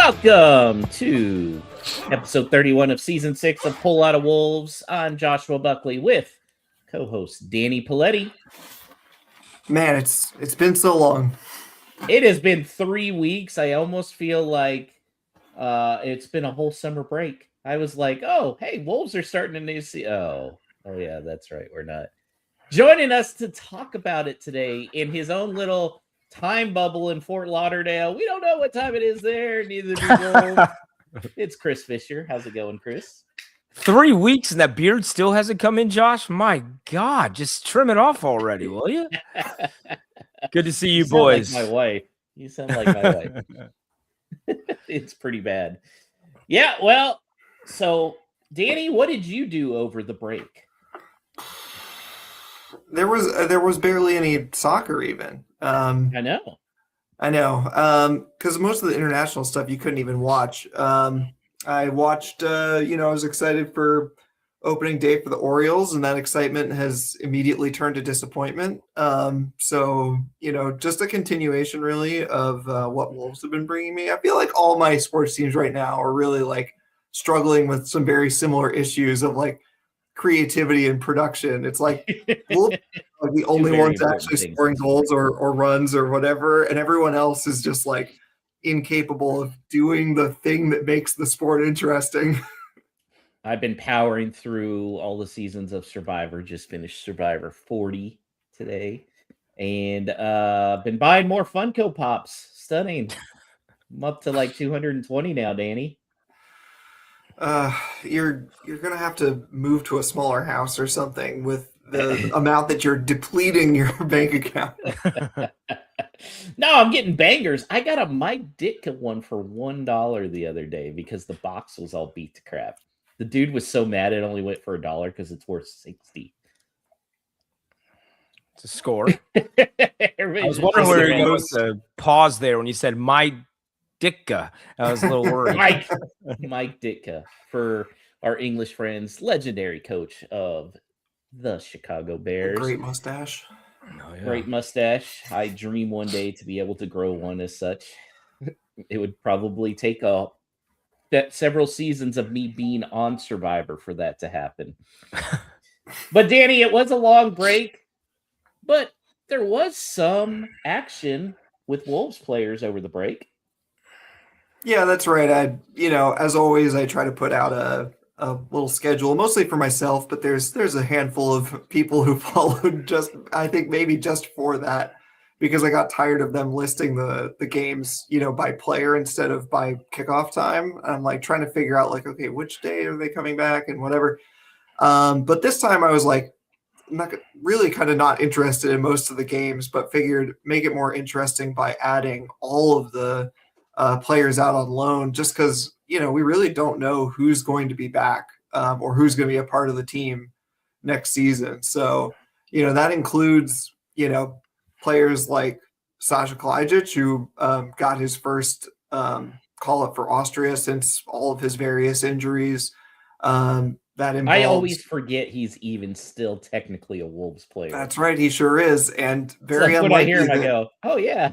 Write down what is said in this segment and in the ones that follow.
Welcome to episode 31 of season 6 of Whole Lotta Wolves. I'm Joshua Buckley with co-host Danny Paletti. Man, it's been so long. It has been 3 weeks. I almost feel like it's been a whole summer break. I was like, oh, hey, Wolves are starting a new season. Oh yeah, that's right. We're not. Joining us to talk about it today in his own little time bubble in Fort Lauderdale. We don't know what time it is there. Neither do Wolves. It's Chris Fisher. How's it going, Chris? 3 weeks and that beard still hasn't come in, Josh? My God, just trim it off already, will you? Good to see you boys. Like my wife. You sound like my wife. It's pretty bad. Yeah, well, so Danny, what did you do over the break? There was barely any soccer even. I know. Because most of the international stuff you couldn't even watch. I watched. I was excited for opening day for the Orioles, and that excitement has immediately turned to disappointment. So just a continuation really of what Wolves have been bringing me. I feel like all my sports teams right now are really like struggling with some very similar issues of like creativity and production. It's like Wolves are the only ones actually scoring goals or runs or whatever, and everyone else is just like incapable of doing the thing that makes the sport interesting. I've been powering through all the seasons of Survivor. Just finished Survivor 40 today, and been buying more Funko Pops. Stunning. I'm up to like 220 now, Danny. You're gonna have to move to a smaller house or something with the amount that you're depleting your bank account. No, I'm getting bangers. I got a Mike Ditka one for $1 the other day because the box was all beat to crap. The dude was so mad it only went for $1 because it's worth 60. It's a score. I was wondering where you was to pause there when you said my Ditka. I was a little worried. Mike Ditka, for our English friends, legendary coach of the Chicago Bears. A great mustache. Oh, yeah. Great mustache. I dream one day to be able to grow one as such. It would probably take several seasons of me being on Survivor for that to happen. But Danny, it was a long break, but there was some action with Wolves players over the break. Yeah, that's right. As always, I try to put out a little schedule, mostly for myself, but there's a handful of people who followed I think maybe just for that, because I got tired of them listing the games, by player instead of by kickoff time. I'm like trying to figure out like, okay, which day are they coming back and whatever. But this time I was like, not really kind of not interested in most of the games, but figured make it more interesting by adding all of the players out on loan, just because we really don't know who's going to be back or who's going to be a part of the team next season. So that includes players like Sasha Kalajdzic, who got his first call up for Austria since all of his various injuries. I always forget he's even still technically a Wolves player. That's right, he sure is, and very unlikely. When I hear him, I go, "Oh yeah."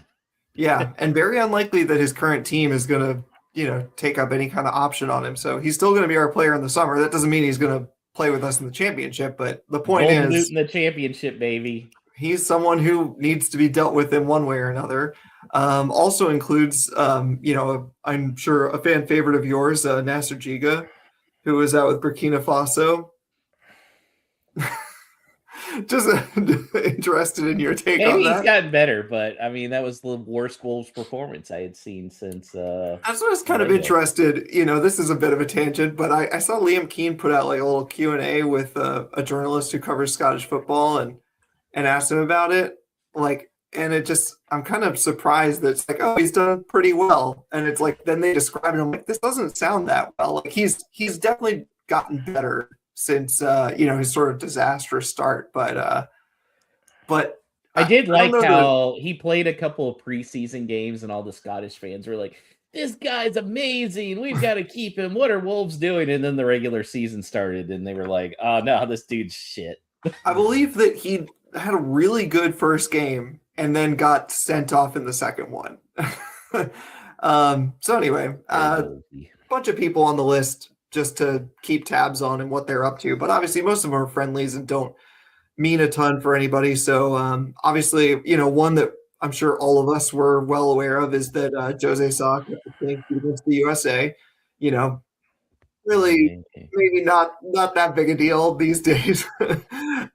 Yeah, and very unlikely that his current team is going to, take up any kind of option on him. So he's still going to be our player in the summer. That doesn't mean he's going to play with us in the championship, but the point is, in the championship, baby. He's someone who needs to be dealt with in one way or another. Also includes, I'm sure a fan favorite of yours, Nasser Giga, who was out with Burkina Faso. Just interested in your take on that. Maybe he's gotten better, but I mean, that was the worst Wolves performance I had seen since. That's what I was kind of interested. This is a bit of a tangent, but I saw Liam Keane put out like a little Q&A with a journalist who covers Scottish football and asked him about it. And it just, I'm kind of surprised that it's like, oh, he's done pretty well. And it's like, then they describe it. I'm like, this doesn't sound that well. Like he's definitely gotten better since his sort of disastrous start, but I did like how he played a couple of preseason games and all the Scottish fans were like, this guy's amazing, we've got to keep him, what are Wolves doing? And then the regular season started and they were like, oh no, this dude's shit. I believe that he had a really good first game and then got sent off in the second one. So anyway, Wolsey. bunch of people on the list just to keep tabs on and what they're up to. But obviously, most of them are friendlies and don't mean a ton for anybody. So obviously, one that I'm sure all of us were well aware of is that Jose Sa got the thing against the USA. Really, maybe not that big a deal these days.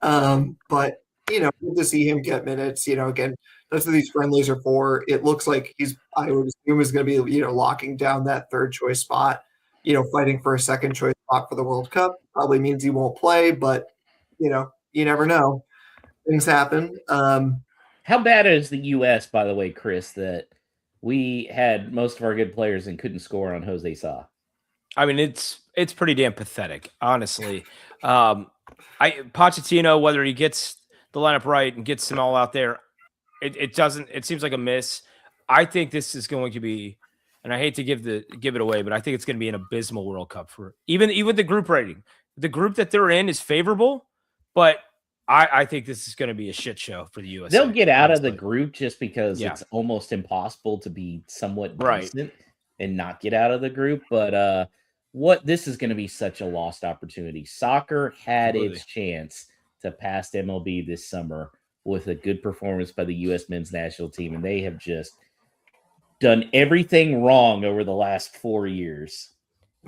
But good to see him get minutes. Again, that's what these friendlies are for. It looks like I would assume is going to be locking down that third choice spot. Fighting for a second choice spot for the World Cup probably means he won't play, but you never know. Things happen. How bad is the U.S., by the way, Chris, that we had most of our good players and couldn't score on Jose Sa? I mean, it's pretty damn pathetic, honestly. Pochettino, whether he gets the lineup right and gets them all out there, it seems like a miss. I think this is going to be, and I hate to give it away, but I think it's going to be an abysmal World Cup for even the group rating. The group that they're in is favorable, but I think this is going to be a shit show for the USA. They'll get out of the group just because it's almost impossible to be somewhat decent and not get out of the group. But this is going to be such a lost opportunity. Soccer had its chance to pass MLB this summer with a good performance by the U.S. men's national team, and they have just done everything wrong over the last 4 years.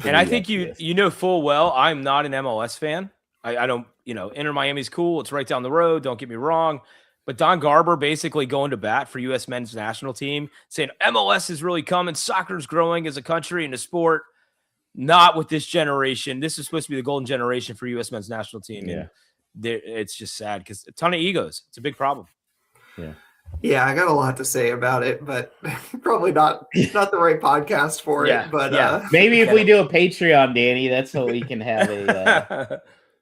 And I think you know full well I'm not an MLS fan. I don't, Inter Miami's cool. It's right down the road. Don't get me wrong. But Don Garber basically going to bat for U.S. men's national team, saying MLS is really coming. Soccer's growing as a country and a sport. Not with this generation. This is supposed to be the golden generation for U.S. men's national team. Yeah. And it's just sad because a ton of egos. It's a big problem. Yeah. Yeah, I got a lot to say about it, but probably not the right podcast for it. But maybe if we do a Patreon, Danny, that's how we can have a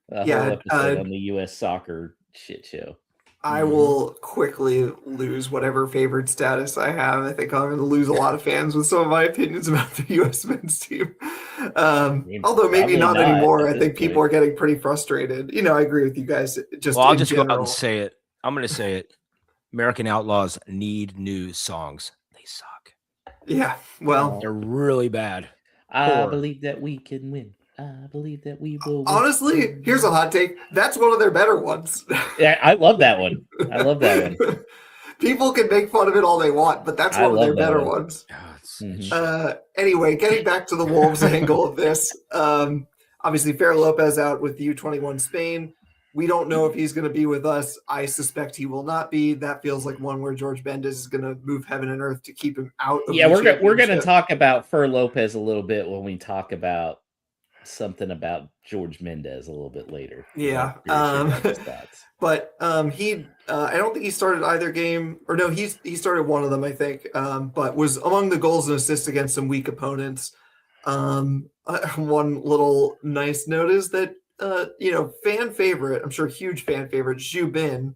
whole episode on the U.S. soccer shit show. I will quickly lose whatever favored status I have. I think I'm going to lose a lot of fans with some of my opinions about the U.S. men's team. Although maybe not anymore. I think people are getting pretty frustrated. I agree with you guys. I'll just go out and say it. I'm going to say it. American Outlaws need new songs. They suck. Yeah, well. They're really bad. I believe that we can win. I believe that we will win. Honestly, here's a hot take. That's one of their better ones. Yeah, I love that one. People can make fun of it all they want, but that's one of their better ones. Anyway, getting back to the Wolves angle of this. Obviously, Fer Lopez out with U21 Spain. We don't know if he's going to be with us. I suspect he will not be. That feels like one where George Mendes is going to move heaven and earth to keep him out of we're going to talk about Fer Lopez a little bit when we talk about something about George Mendes a little bit later. Yeah. But he I don't think he started either game, or no, he started one of them, I think, but was among the goals and assists against some weak opponents. One little nice note is that fan favorite, I'm sure huge fan favorite, Zhu Bin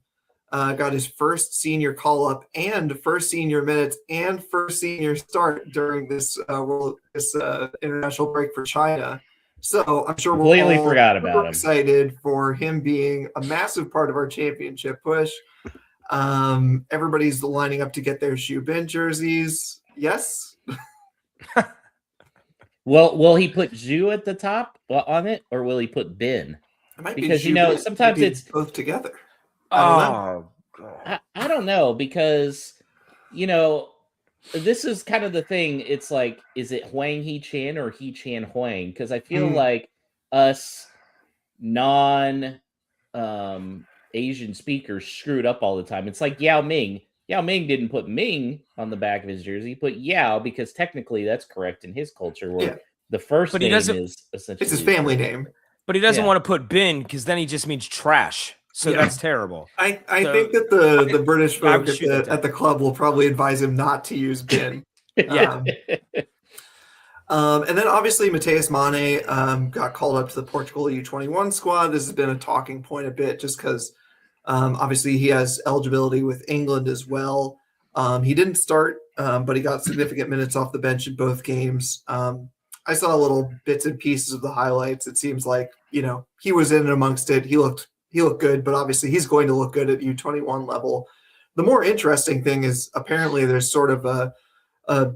got his first senior call-up and first senior minutes and first senior start during this international break for China. So I'm sure completely forgot about him. Excited for him being a massive part of our championship push. Everybody's lining up to get their Zhu Bin jerseys. Yes. Well, will he put Zhu at the top on it, or will he put Bin? Because sometimes it's both together. I don't know, because this is kind of the thing. It's like, is it Huang He-Chan or He-Chan Huang? Because I feel like us non Asian speakers screwed up all the time. It's like Yao Ming. Yao Ming didn't put Ming on the back of his jersey. He put Yao because technically that's correct in his culture, where the first name is essentially it's his family name. But he doesn't want to put Bin because then he just means trash. So that's terrible. I think that the British folk at the club will probably advise him not to use Bin. And then obviously Mateus Mane got called up to the Portugal U21 squad. This has been a talking point a bit just because obviously he has eligibility with England as well. He didn't start, but he got significant minutes off the bench in both games. I saw little bits and pieces of the highlights. It seems like, he was in and amongst it. He looked good, but obviously he's going to look good at U21 level. The more interesting thing is apparently there's sort of a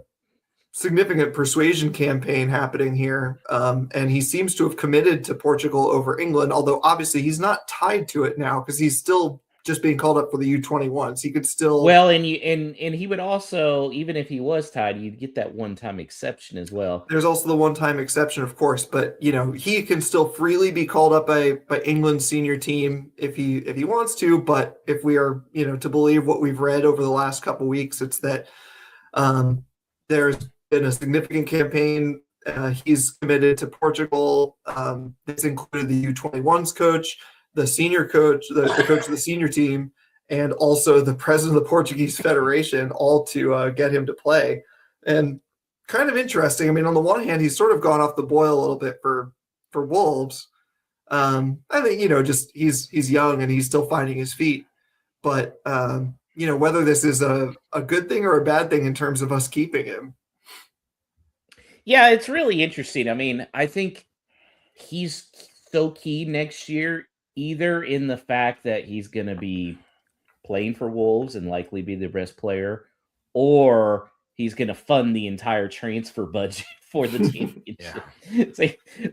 significant persuasion campaign happening here, and he seems to have committed to Portugal over England, although obviously he's not tied to it now because he's still just being called up for the U21s. He could still and he would also, even if he was tied, you'd get that one-time exception as well. There's also the one-time exception, of course, but he can still freely be called up by England's senior team if he wants to. But if we are to believe what we've read over the last couple of weeks, it's that there's been a significant campaign. He's committed to Portugal. This included the U21s coach, the senior coach, the coach of the senior team, and also the president of the Portuguese Federation, all to get him to play. And kind of interesting. I mean, on the one hand, he's sort of gone off the boil a little bit for Wolves. I think just he's young and he's still finding his feet. But whether this is a good thing or a bad thing in terms of us keeping him. Yeah, it's really interesting. I mean, I think he's so key next year, either in the fact that he's going to be playing for Wolves and likely be the best player, or he's going to fund the entire transfer budget for the championship.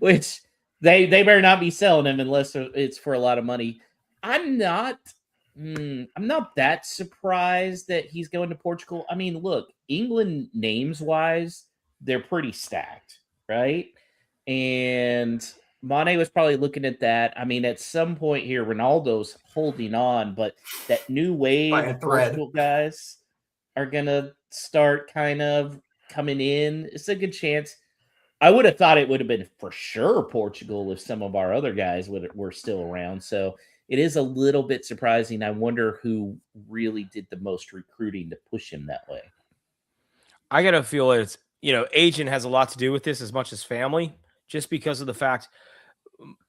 Which they better not be selling him unless it's for a lot of money. I'm not that surprised that he's going to Portugal. I mean, look, England names-wise, they're pretty stacked, right? And Mane was probably looking at that. I mean, at some point here, Ronaldo's holding on, but that new wave of Portugal guys are going to start kind of coming in. It's a good chance. I would have thought it would have been for sure Portugal if some of our other guys were still around. So it is a little bit surprising. I wonder who really did the most recruiting to push him that way. I got to feel it's, agent has a lot to do with this as much as family, just because of the fact.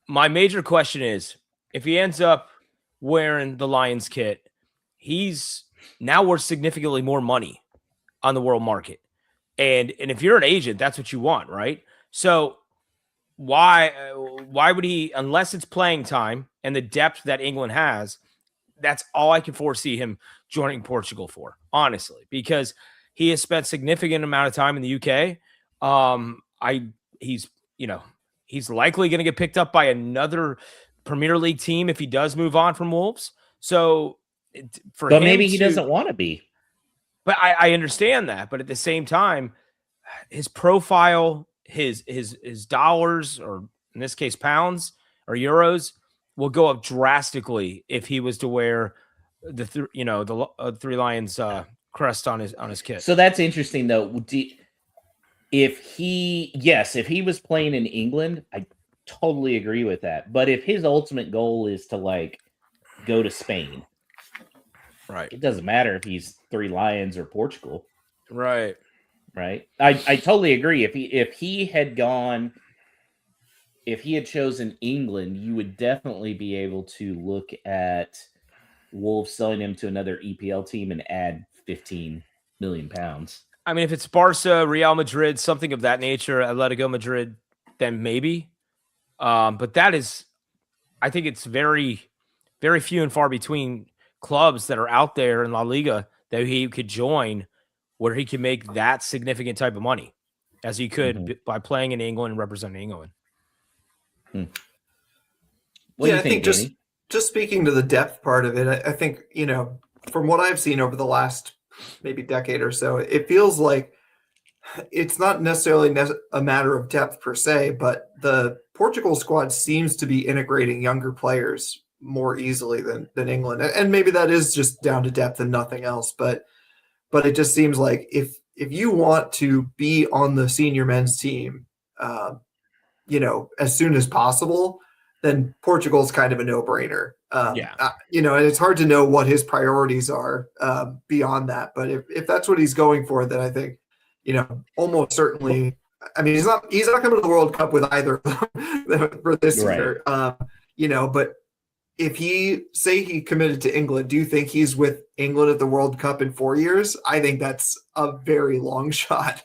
My major question is, if he ends up wearing the Lions kit, he's now worth significantly more money on the world market. And if you're an agent, that's what you want, right? So why would he, unless it's playing time and the depth that England has, that's all I can foresee him joining Portugal for, honestly, because he has spent significant amount of time in the UK. He's likely going to get picked up by another Premier League team if he does move on from Wolves. So but maybe he doesn't want to be. But I understand that. But at the same time, his profile, his dollars, or in this case, pounds or euros, will go up drastically if he was to wear the Three Lions crest on his kit. So that's interesting, though. If he was playing in England, I totally agree with that. But if his ultimate goal is to go to Spain, right? It doesn't matter if he's Three Lions or Portugal, right? I totally agree. If he had chosen England, you would definitely be able to look at Wolves selling him to another EPL team and add 15 million pounds. I mean, if it's Barca, Real Madrid, something of that nature, Atletico Madrid, then maybe. But that is, I think it's very, very few and far between clubs that are out there in La Liga that he could join where he can make that significant type of money as he could by playing in England and representing England. What do you think, just speaking to the depth part of it, I think, from what I've seen over the last maybe decade or so, it feels like it's not necessarily a matter of depth per se, but the Portugal squad seems to be integrating younger players more easily than England. And maybe that is just down to depth and nothing else. But it just seems like if you want to be on the senior men's team, as soon as possible, then Portugal's kind of a no-brainer. And it's hard to know what his priorities are beyond that. But if that's what he's going for, then I think, almost certainly. I mean, he's not coming to the World Cup with either for this year. But if he committed to England, do you think he's with England at the World Cup in 4 years? I think that's a very long shot.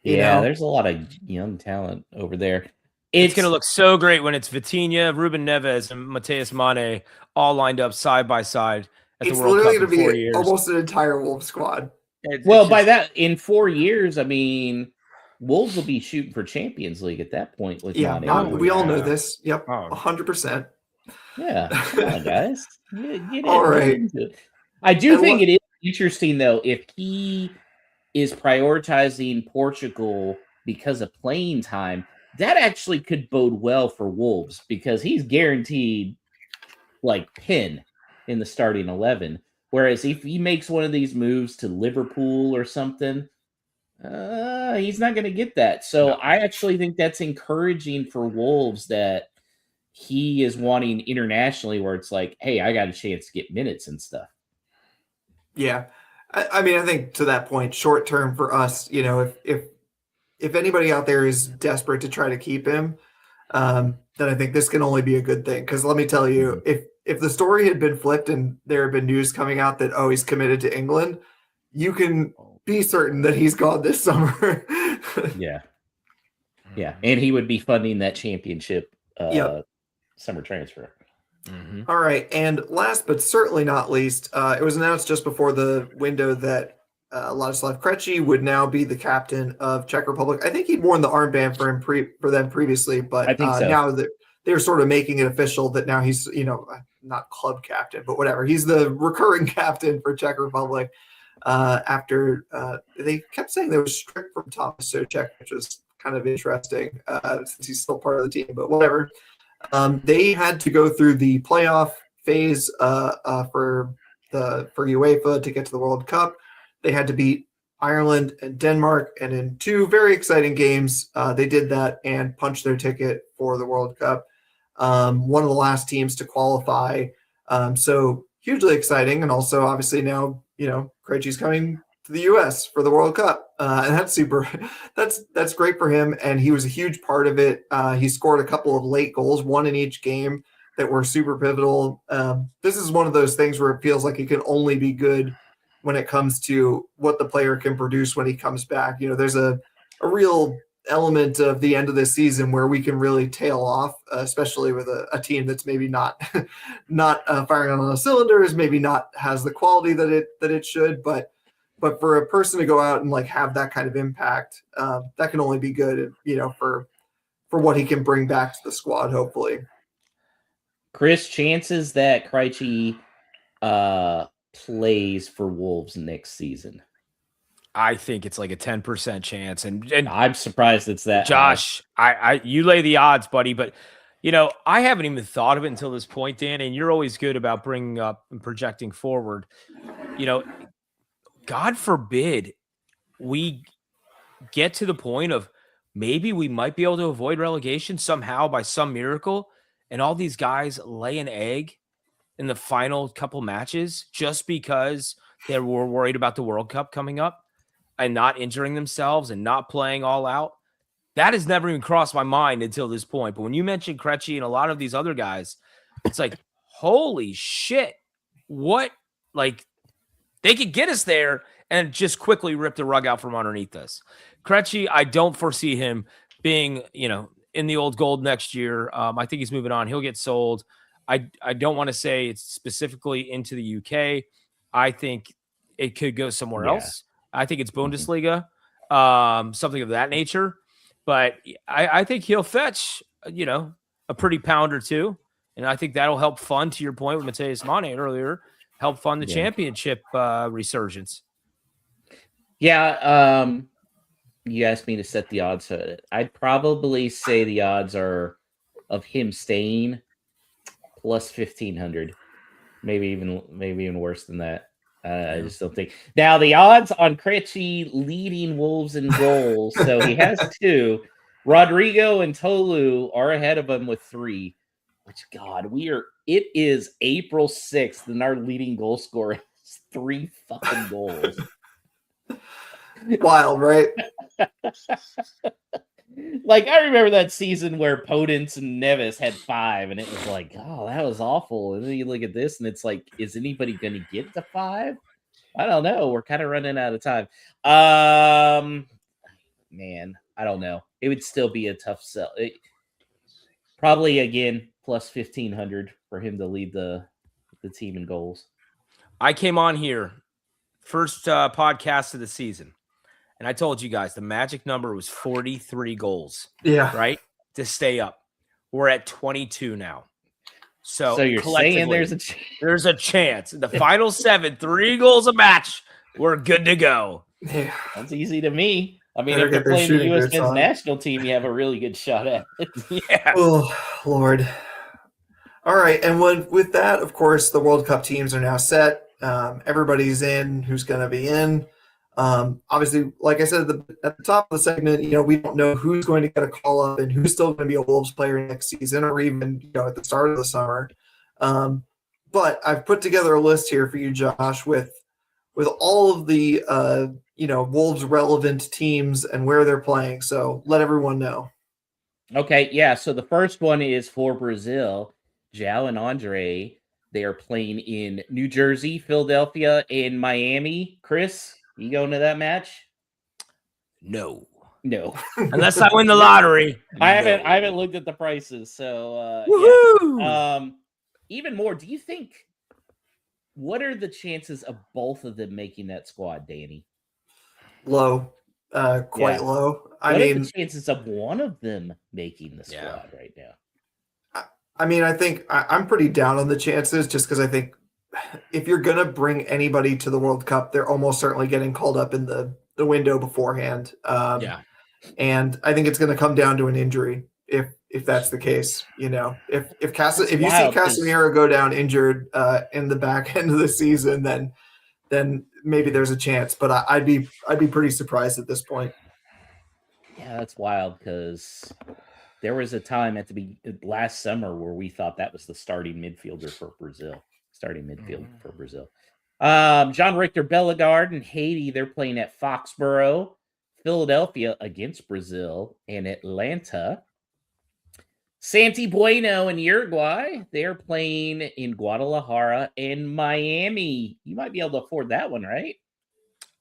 There's a lot of young talent over there. It's going to look so great when it's Vitinha, Ruben Neves, and Matheus Mane all lined up side by side at the World Cup in 4 years. Almost an entire Wolves squad. By that, in 4 years, I mean, Wolves will be shooting for Champions League at that point with Yeah, Mane. we all know yeah. this. Yep, Oh. 100%. Yeah, come on, guys, get All right. into it. I do And think it is interesting though if he is prioritizing Portugal because of playing time. That actually could bode well for Wolves because he's guaranteed like pin in the starting 11. Whereas if he makes one of these moves to Liverpool or something, he's not going to get that. So No. I actually think that's encouraging for Wolves that he is wanting internationally, where it's like, hey, I got a chance to get minutes and stuff. Yeah, I mean, I think to that point, short term for us, you know, if anybody out there is desperate to try to keep him, then I think this can only be a good thing. Because let me tell you, if the story had been flipped and there had been news coming out that he's committed to England, you can be certain that he's gone this summer. Yeah, and he would be funding that championship summer transfer. All right, and last but certainly not least, it was announced just before the window that Ladislav Krejci would now be the captain of Czech Republic. I think he'd worn the armband for them previously, but I think so. Now that they're sort of making it official that now he's, you know, not club captain, but whatever. He's the recurring captain for Czech Republic. After they kept saying they were stripped from Thomas Souček, which was kind of interesting since he's still part of the team, but whatever. They had to go through the playoff phase for UEFA to get to the World Cup. They had to beat Ireland and Denmark, and in two very exciting games, they did that and punched their ticket for the World Cup. One of the last teams to qualify, so hugely exciting, and also obviously now, you know, Krejci's coming to the U.S. for the World Cup, and that's super. That's great for him, and he was a huge part of it. He scored a couple of late goals, one in each game, that were super pivotal. This is one of those things where it feels like it can only be good when it comes to what the player can produce when he comes back. You know, there's a real element of the end of this season where we can really tail off, especially with a team that's maybe not firing on all the cylinders, maybe not has the quality that it should, but for a person to go out and like have that kind of impact, that can only be good, you know, for what he can bring back to the squad, hopefully. Chris, chances that Krejci plays for Wolves next season? I think it's like a 10% chance, and I'm surprised it's that. Josh, I you lay the odds, buddy, but you know, I haven't even thought of it until this point, Dan, and you're always good about bringing up and projecting forward. You know, God forbid we get to the point of maybe we might be able to avoid relegation somehow by some miracle, and all these guys lay an egg in the final couple matches just because they were worried about the World Cup coming up and not injuring themselves and not playing all out. That has never even crossed my mind until this point. But when you mentioned Krejci and a lot of these other guys, it's like, holy shit, what? Like, they could get us there and just quickly rip the rug out from underneath us. Krejci, I don't foresee him being, you know, in the old gold next year. I think he's moving on. He'll get sold. I don't want to say it's specifically into the UK. I think it could go somewhere else. I think it's Bundesliga, something of that nature. But I think he'll fetch, you know, a pretty pound or two. And I think that'll help fund, to your point with Matheus Mane earlier, help fund the championship resurgence. Yeah. You asked me to set the odds. I'd probably say the odds are of him staying plus 1,500, maybe even worse than that. I just don't think. Now the odds on Krejci leading Wolves in goals, so he has 2. Rodrigo and Tolu are ahead of him with 3. Which, God, it is April 6th, and our leading goal scorer is 3 fucking goals. Wild, right? Like, I remember that season where Podence and Neves had 5, and it was like, oh, that was awful. And then you look at this, and it's like, is anybody going to get to 5? I don't know. We're kind of running out of time. Man, I don't know. It would still be a tough sell. Probably, again, plus 1,500 for him to lead the team in goals. I came on here, first podcast of the season, And I told you guys the magic number was 43 goals. Yeah. Right? To stay up. We're at 22 now. So you're saying there's a chance. The final 7, 3 goals a match. We're good to go. Yeah. That's easy to me. I mean, Better if they're get their playing the shooting U.S. boots men's on. national team, you have a really good shot at it. Yeah. Oh, Lord. All right. And with that, of course, the World Cup teams are now set. Everybody's in who's going to be in. Obviously, like I said at the top of the segment, we don't know who's going to get a call up and who's still going to be a Wolves player next season or even, at the start of the summer. But I've put together a list here for you, Josh, with all of the, Wolves relevant teams and where they're playing. So let everyone know. Okay, yeah. So the first one is for Brazil. João and Andre, they are playing in New Jersey, Philadelphia, and Miami. Chris, you going to that match? No. Unless I win the lottery. I haven't looked at the prices. So yeah. Even more, do you think what are the chances of both of them making that squad, Danny? Low. Quite low. What are the chances of one of them making the squad right now? I mean, I think I'm pretty down on the chances just because I think if you're going to bring anybody to the World Cup, they're almost certainly getting called up in the window beforehand. And I think it's going to come down to an injury if that's the case. If you see Casemiro go down injured in the back end of the season, then maybe there's a chance. But I'd be pretty surprised at this point. Yeah, that's wild because there was a time at last summer where we thought that was the starting midfielder for Brazil. John Richter Bellegarde and Haiti, they're playing at Foxborough. Philadelphia against Brazil and Atlanta. Santi Bueno in Uruguay, they're playing in Guadalajara and Miami. You might be able to afford that one, right?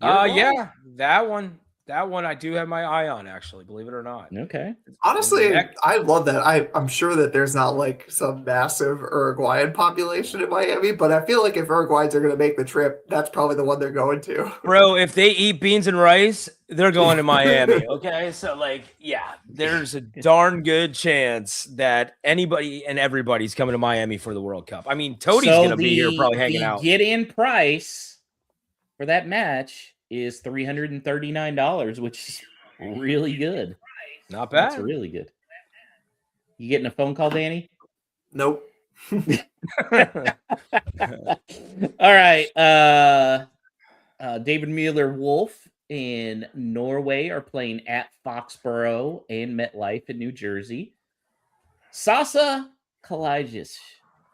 Yeah, that one I do have my eye on, actually, believe it or not. Okay. Honestly, I love that. I'm sure that there's not like some massive Uruguayan population in Miami, but I feel like if Uruguayans are going to make the trip, that's probably the one they're going to. Bro, if they eat beans and rice, they're going to Miami, okay? So, there's a darn good chance that anybody and everybody's coming to Miami for the World Cup. I mean, Toadie's going to be here probably hanging out. The get-in price for that match is $339, which is really good. Not bad. That's really good. You getting a phone call, Danny? Nope. All right. David Mueller-Wolf in Norway are playing at Foxborough and MetLife in New Jersey. Sasa Kalajdzic,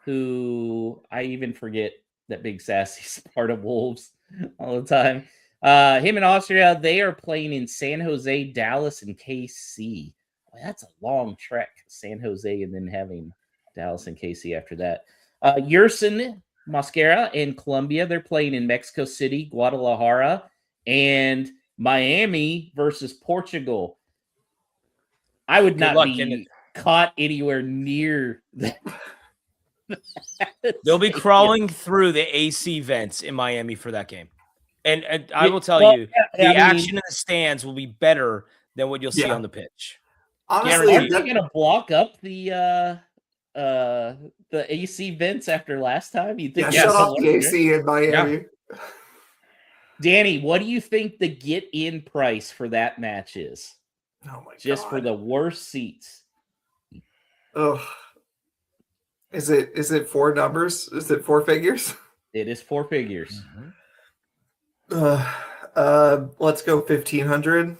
who I even forget that Big Sassy's part of Wolves all the time. Him in Austria, they are playing in San Jose, Dallas, and KC. Boy, that's a long trek, San Jose, and then having Dallas and KC after that. Yerson Mosquera in Colombia, they're playing in Mexico City, Guadalajara, and Miami versus Portugal. I would not be caught anywhere near that. They'll be crawling through the AC vents in Miami for that game. And I will tell you, the action in the stands will be better than what you'll see on the pitch. Honestly, aren't they going to block up the AC vents after last time? You think? Shut off the AC in Miami. Yeah. Danny, what do you think the get-in price for that match is? Oh my god! Just for the worst seats. Oh, is it 4 numbers? Is it 4 figures? It is 4 figures. Mm-hmm. Let's go 1,500.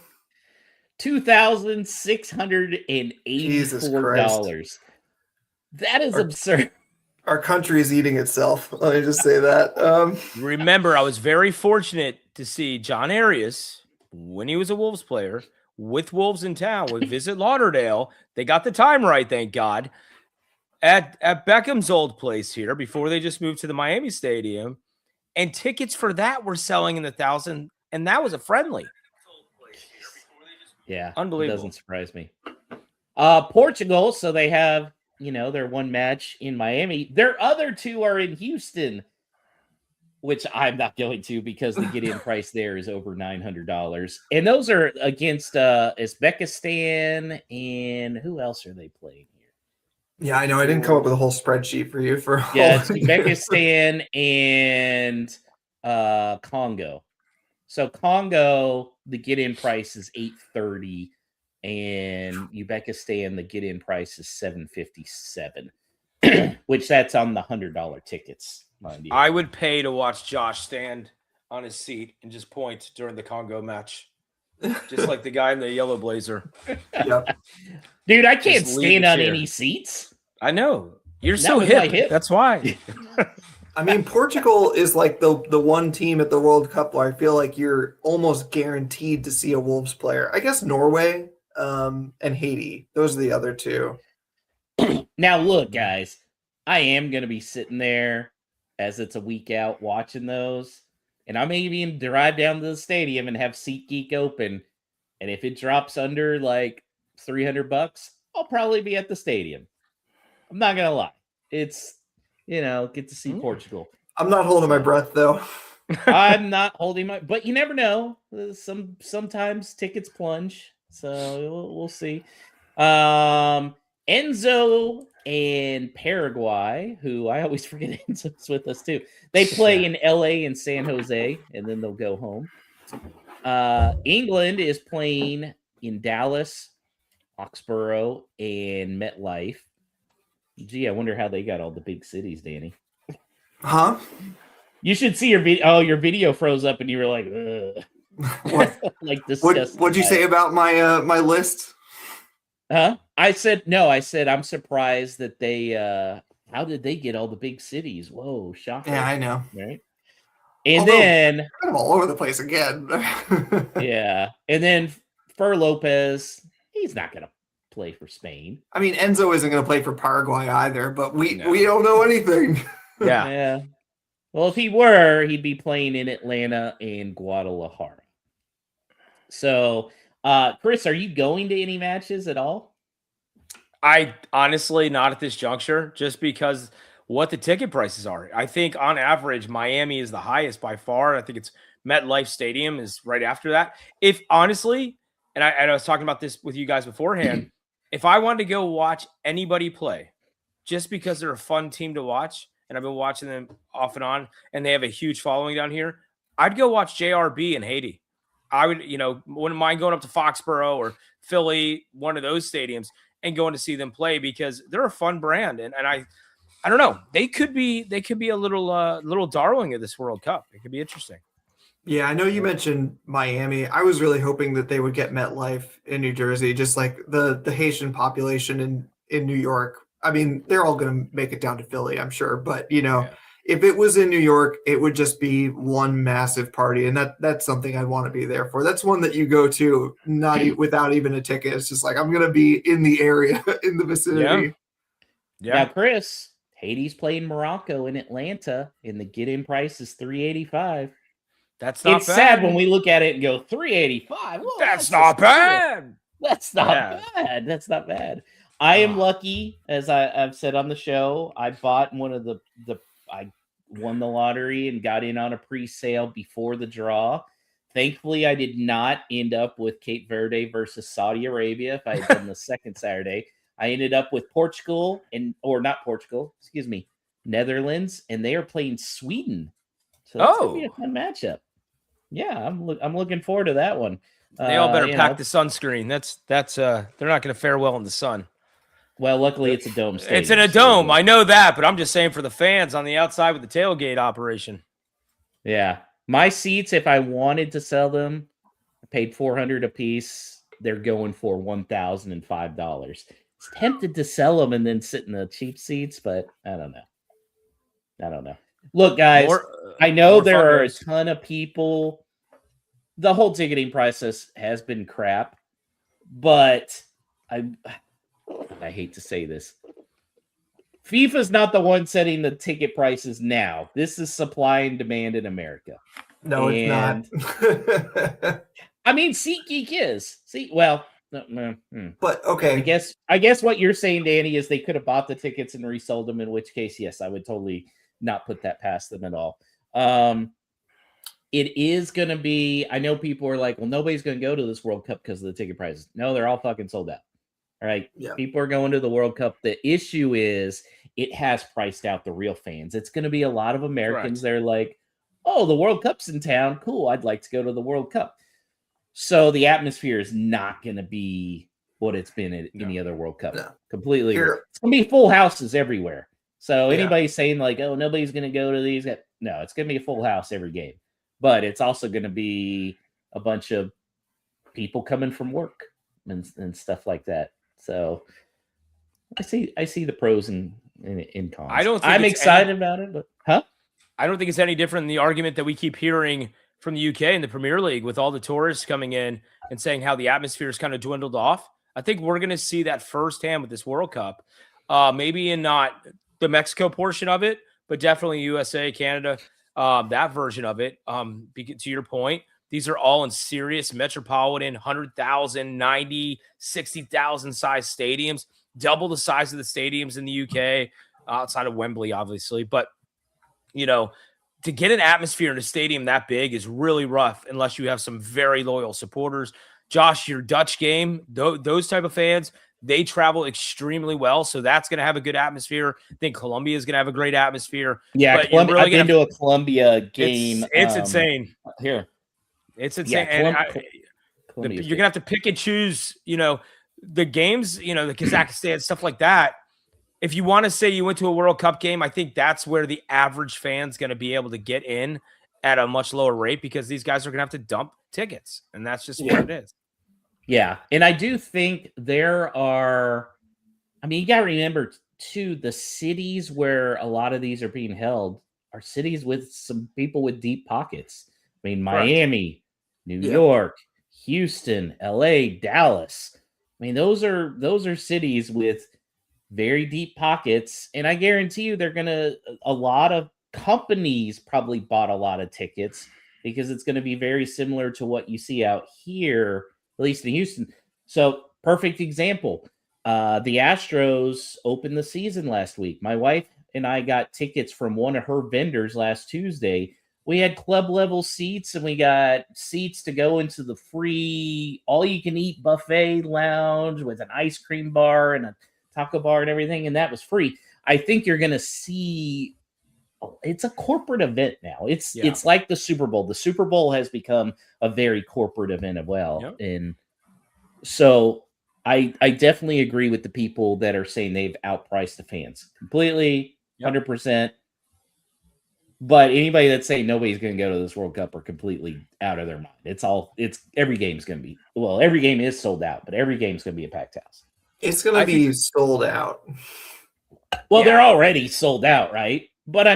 $2,684. That is absurd. Our country is eating itself. Let me just say that. Remember, I was very fortunate to see John Arias when he was a Wolves player with Wolves in town with Visit Lauderdale. They got the time right, thank God. At Beckham's old place here before they just moved to the Miami Stadium. And tickets for that were selling in the 1,000, and that was a friendly. Yeah, unbelievable. It doesn't surprise me. Portugal, so they have, their one match in Miami. Their other 2 are in Houston. which I'm not going to because the get-in price there is over $900. And those are against Uzbekistan and who else are they playing here? Yeah, I know. I didn't come up with a whole spreadsheet for you for Yeah, it's Uzbekistan and Congo. So Congo, the get-in price is $830, and Uzbekistan, the get-in price is $757, which that's on the $100 tickets, mind you. I would pay to watch Josh stand on his seat and just point during the Congo match, just like the guy in the yellow blazer. Yep. Dude, I can't Just leave stand the on chair. any seats. I know. You're Not so with my hip. hip. That's why. I mean, Portugal is like the one team at the World Cup where I feel like you're almost guaranteed to see a Wolves player. I guess Norway and Haiti. Those are the other two. Now, look, guys, I am going to be sitting there as it's a week out watching those. And I may even drive down to the stadium and have SeatGeek open. And if it drops under like $300, I'll probably be at the stadium. I'm not going to lie. It's, get to see Portugal. I'm not holding my breath, though. I'm not holding my, but you never know. Sometimes tickets plunge. So we'll see. Enzo and Paraguay, who I always forget Enzo's with us too. They play in LA and San Jose, and then they'll go home. England is playing in Dallas, Foxborough, and MetLife. Gee, I wonder how they got all the big cities, Danny. Huh? You should see your video. Oh, your video froze up, and you were like, ugh. What? Like disgusting. What'd you say about my my list? Huh? I said I'm surprised that they how did they get all the big cities? Whoa, shocking. Yeah, I know. Right. And then kind of all over the place again. yeah. And then Fer Lopez, he's not gonna play for Spain. I mean, Enzo isn't gonna play for Paraguay either, but we don't know anything. Yeah. Well, if he were, he'd be playing in Atlanta and Guadalajara. So Chris, are you going to any matches at all? I honestly not at this juncture, just because what the ticket prices are. I think on average, Miami is the highest by far. I think it's MetLife Stadium is right after that. If honestly, and I was talking about this with you guys beforehand, if I wanted to go watch anybody play, just because they're a fun team to watch, and I've been watching them off and on, and they have a huge following down here, I'd go watch JRB in Haiti. I would, wouldn't mind going up to Foxborough or Philly, one of those stadiums, and going to see them play because they're a fun brand. And I don't know, they could be a little darling of this World Cup. It could be interesting. Yeah, I know you mentioned Miami. I was really hoping that they would get MetLife in New Jersey, just like the Haitian population in New York. I mean, they're all going to make it down to Philly, I'm sure. But, if it was in New York, it would just be one massive party. And that's something I'd want to be there for. That's one that you go to without even a ticket. It's just like, I'm going to be in the area, in the vicinity. Yeah. Now, Chris, Haiti's playing Morocco in Atlanta, and the get-in price is $385. That's not it's bad. sad when we look at it and go $385. Well, that's not bad. That's not bad. That's not bad. I am lucky, as I've said on the show. I bought one of I won the lottery and got in on a pre-sale before the draw. Thankfully, I did not end up with Cape Verde versus Saudi Arabia. If I had done the second Saturday, I ended up with Netherlands, and they are playing Sweden. So that's gonna be a fun matchup. Yeah, I'm looking forward to that one. They all better pack the sunscreen. That's they're not going to fare well in the sun. Well, luckily it's a dome stadium. It's in a dome. I know that, but I'm just saying for the fans on the outside with the tailgate operation. Yeah. My seats, if I wanted to sell them, I paid $400 a piece. They're going for $1,005. It's tempted to sell them and then sit in the cheap seats, but I don't know. Look, guys, I know there are a ton of people. The whole ticketing process has been crap, but I hate to say this. FIFA's not the one setting the ticket prices now. This is supply and demand in America. No, it's not. I mean, SeatGeek is. But okay. I guess what you're saying, Danny, is they could have bought the tickets and resold them, in which case, yes, I would totally not put that past them at all. It is going to be, I know people are like, well, nobody's going to go to this World Cup because of the ticket prices. No, they're all fucking sold out. All right. Yeah. People are going to the World Cup. The issue is it has priced out the real fans. It's going to be a lot of Americans. They're like, oh, the World Cup's in town. Cool. I'd like to go to the World Cup. So the atmosphere is not going to be what it's been at any other World Cup. No. Completely. It's going to be full houses everywhere. So Yeah. anybody saying like, oh, nobody's going to go to these. No, it's going to be a full house every game. But it's also going to be a bunch of people coming from work and stuff like that. So I see the pros and cons. I'm excited about it, but I don't think it's any different than the argument that we keep hearing from the UK and the Premier League with all the tourists coming in and saying how the atmosphere is kind of dwindled off. I think we're going to see that firsthand with this World Cup. Maybe in not the Mexico portion of it, but definitely USA, Canada, that version of it. To your point, these are all in serious metropolitan 100,000, 90, 60,000 size stadiums, double the size of the stadiums in the UK, outside of Wembley, obviously. But, to get an atmosphere in a stadium that big is really rough unless you have some very loyal supporters. Josh, your Dutch game, those type of fans, they travel extremely well, so that's going to have a good atmosphere. I think Colombia is going to have a great atmosphere. Yeah, I've been to a Colombia game. It's insane. Here. It's insane. Yeah, you're going to have to pick and choose, the games, the Kazakhstan, stuff like that. If you want to say you went to a World Cup game, I think that's where the average fan's going to be able to get in at a much lower rate because these guys are going to have to dump tickets, and that's just what it is. Yeah, and I do think there are, you got to remember, too, the cities where a lot of these are being held are cities with some people with deep pockets. Miami, New York, Houston, LA, Dallas. Those are cities with very deep pockets, and I guarantee you a lot of companies probably bought a lot of tickets because it's going to be very similar to what you see out here, at least in Houston. So, perfect example. The Astros opened the season last week. My wife and I got tickets from one of her vendors last Tuesday. We had club level seats, and we got seats to go into the free all-you-can-eat buffet lounge with an ice cream bar and a taco bar and everything, and that was free. I think you're going to see it's a corporate event now. It's like the Super Bowl. The Super Bowl has become a very corporate event as well. Yep. And so I definitely agree with the people that are saying they've outpriced the fans completely, 100%. But anybody that's saying nobody's going to go to this World Cup are completely out of their mind. Every game's going to be, every game is sold out, but every game's going to be a packed house. It's going to be sold out. Well, they're already sold out, right? But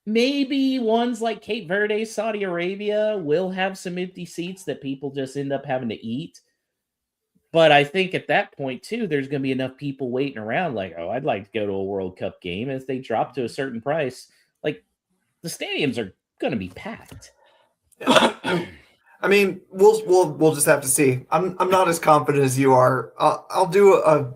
maybe ones like Cape Verde, Saudi Arabia will have some empty seats that people just end up having to eat. But I think at that point, too, there's going to be enough people waiting around like, oh, I'd like to go to a World Cup game. As they drop to a certain price, like the stadiums are going to be packed. We'll just have to see. I'm not as confident as you are. I'll do a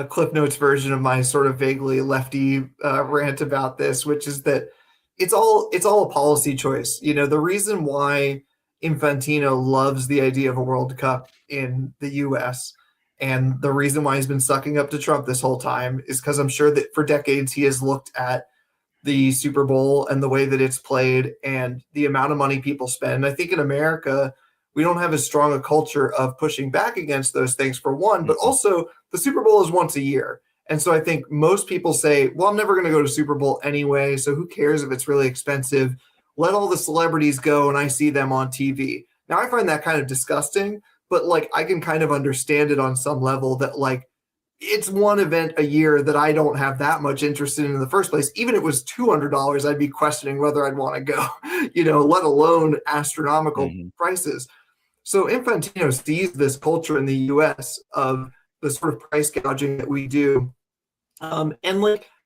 Cliff Notes version of my sort of vaguely lefty rant about this, which is that it's all a policy choice. The reason why Infantino loves the idea of a World Cup in the U.S. and the reason why he's been sucking up to Trump this whole time is because I'm sure that for decades he has looked at the Super Bowl and the way that it's played and the amount of money people spend. I think in America, we don't have as strong a culture of pushing back against those things for one, but also the Super Bowl is once a year. And so I think most people say, well, I'm never going to go to Super Bowl anyway, so who cares if it's really expensive? Let all the celebrities go and I see them on TV. Now, I find that kind of disgusting, but I can kind of understand it on some level that it's one event a year that I don't have that much interest in the first place. Even if it was $200, I'd be questioning whether I'd want to go, let alone astronomical prices. So Infantino sees this culture in the U.S. of the sort of price gouging that we do.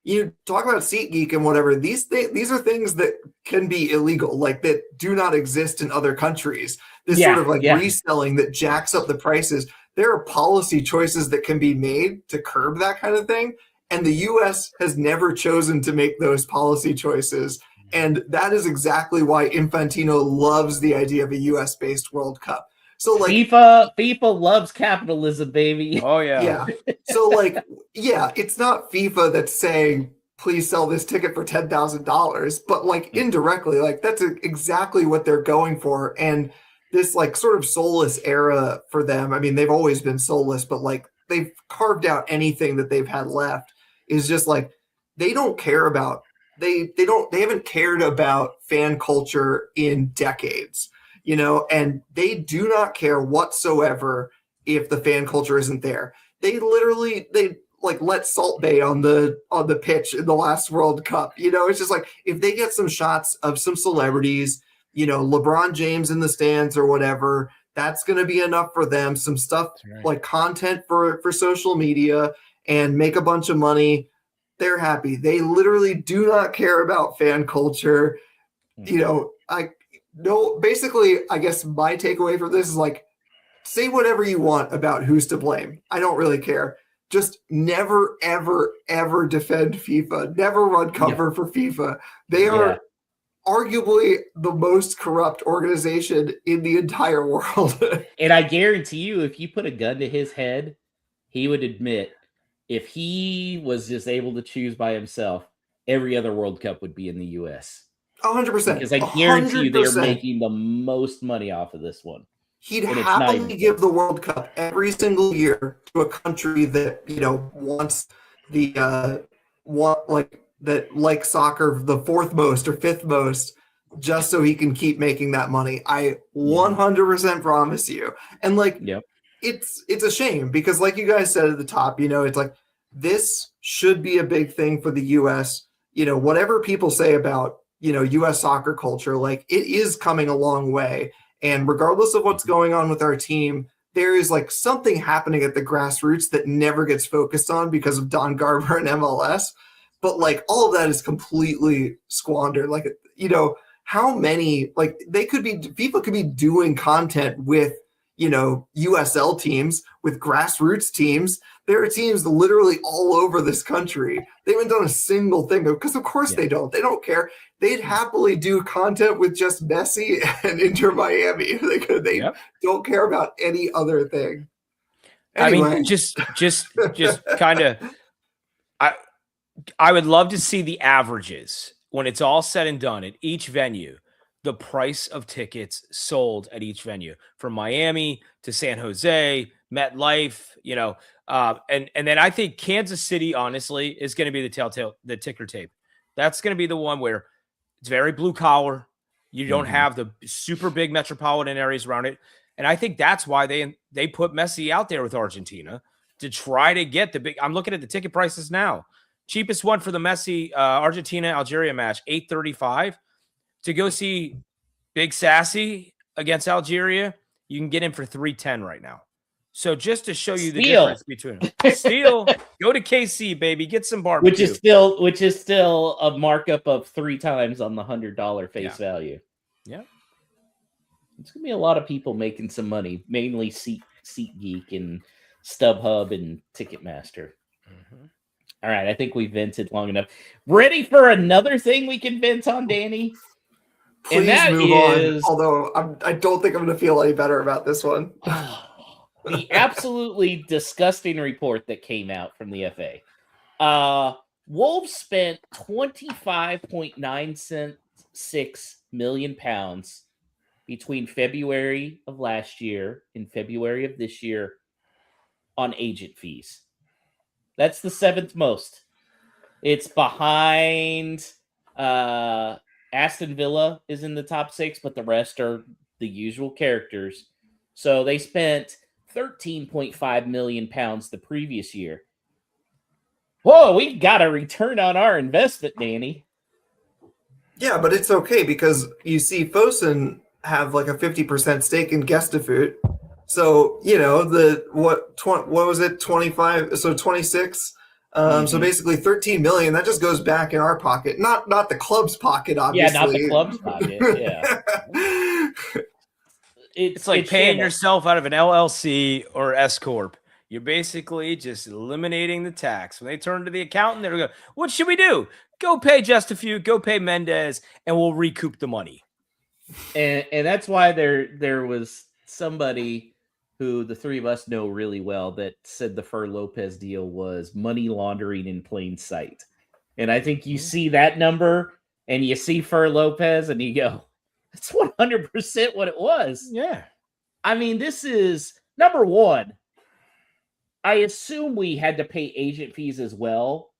You talk about SeatGeek and whatever, these are things that can be illegal, that do not exist in other countries. This sort of reselling that jacks up the prices. There are policy choices that can be made to curb that kind of thing. And the U.S. has never chosen to make those policy choices. And that is exactly why Infantino loves the idea of a US-based World Cup. So like FIFA loves capitalism, baby. Oh yeah. yeah. So like, yeah, it's not FIFA that's saying, please sell this ticket for $10,000, but like indirectly, like that's exactly what they're going for. And this like sort of soulless era for them. I mean, they've always been soulless, but like they've carved out anything that they've had left is just like they don't care about they haven't cared about fan culture in decades, you know, and they do not care whatsoever if the fan culture isn't there. They like let Salt Bay on the pitch in the last World Cup. You know, it's just like if they get some shots of some celebrities, you know, LeBron James in the stands or whatever, that's going to be enough for them. Some stuff like content for social media and make a bunch of money. They're happy. They literally do not care about fan culture. You know, basically, I guess my takeaway from this is like, say whatever you want about who's to blame. I don't really care. Just never, ever, ever defend FIFA. Never run cover for FIFA. They are arguably the most corrupt organization in the entire world. And I guarantee you, if you put a gun to his head, he would admit if he was just able to choose by himself, every other World Cup would be in the U.S. 100%. Because I guarantee you they're making the most money off of this one. He'd happily give the World Cup every single year to a country that, you know, wants the that like soccer the fourth most or fifth most, just so he can keep making that money. I 100% promise you. And like, it's a shame because, like you guys said at the top, you know, it's like this should be a big thing for the U.S. You know, whatever people say about, you know, U.S. soccer culture, like it is coming a long way. And regardless of what's going on with our team, there is like something happening at the grassroots that never gets focused on because of Don Garber and MLS. But like all of that is completely squandered. Like, you know, how many, like FIFA could be doing content with, you know, USL teams, with grassroots teams. There are teams literally all over this country. They haven't done a single thing because, of course, they don't. They don't care. They'd happily do content with just Messi and Inter Miami. They don't care about any other thing. Anyway. I mean, just kind of. I would love to see the averages when it's all said and done at each venue. The price of tickets sold at each venue, from Miami to San Jose, MetLife, you know, and then I think Kansas City, honestly, is going to be the ticker tape. That's going to be the one where it's very blue collar. You don't have the super big metropolitan areas around it, and I think that's why they put Messi out there with Argentina to try to get the big. I'm looking at the ticket prices now. Cheapest one for the Messi Argentina Algeria match, $835. To go see Big Sassy against Algeria, you can get him for $310 right now. So just to show you the difference between them. Steal, go to KC, baby, get some barbecue. Which is still a markup of 3 times on the $100 face value. Yeah. It's gonna be a lot of people making some money, mainly SeatGeek and StubHub and Ticketmaster. All right, I think we vented long enough. Ready for another thing we can vent on, Danny? Please and that move is, on. Although I don't think I'm going to feel any better about this one. The absolutely disgusting report that came out from the FA. Wolves spent £25.966 million between February of last year and February of this year on agent fees. That's the 7th most. It's behind Aston Villa is in the top 6, but the rest are the usual characters. So they spent £13.5 million the previous year. Whoa, we got a return on our investment, Danny. Yeah, but it's okay because you see Fosun have like a 50% stake in Gestafoot. So, you know, what was it? 25, so 26. So basically 13 million, that just goes back in our pocket. Not the club's pocket, obviously. Yeah, not the club's pocket. Yeah. It's like paying yourself out of an LLC or S Corp. You're basically just eliminating the tax. When they turn to the accountant, they're going to go, what should we do? Go pay just a few, go pay Mendez, and we'll recoup the money. And that's why there was somebody who the three of us know really well that said the Fer Lopez deal was money laundering in plain sight. And I think you see that number and you see Fer Lopez and you go, that's 100% what it was. Yeah. I mean, this is number one. I assume we had to pay agent fees as well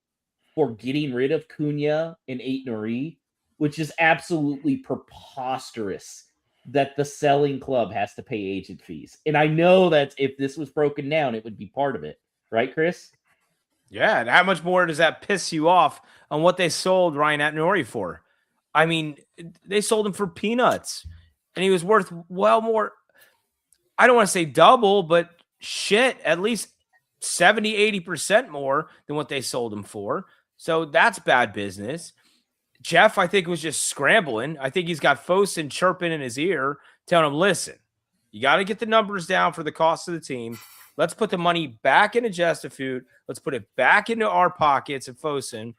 for getting rid of Cunha and Aït-Nouri, which is absolutely preposterous that the selling club has to pay agent fees. And I know that if this was broken down, it would be part of it. Right, Chris? Yeah, and how much more does that piss you off on what they sold Ryan Aït-Nouri for? I mean, they sold him for peanuts, and he was worth well more. I don't want to say double, but shit, at least 70, 80% more than what they sold him for. So that's bad business. Jeff, I think, was just scrambling. I think he's got Fosun chirping in his ear, telling him, listen, you got to get the numbers down for the cost of the team. Let's put the money back into Justifoot. Let's put it back into our pockets at Fosun.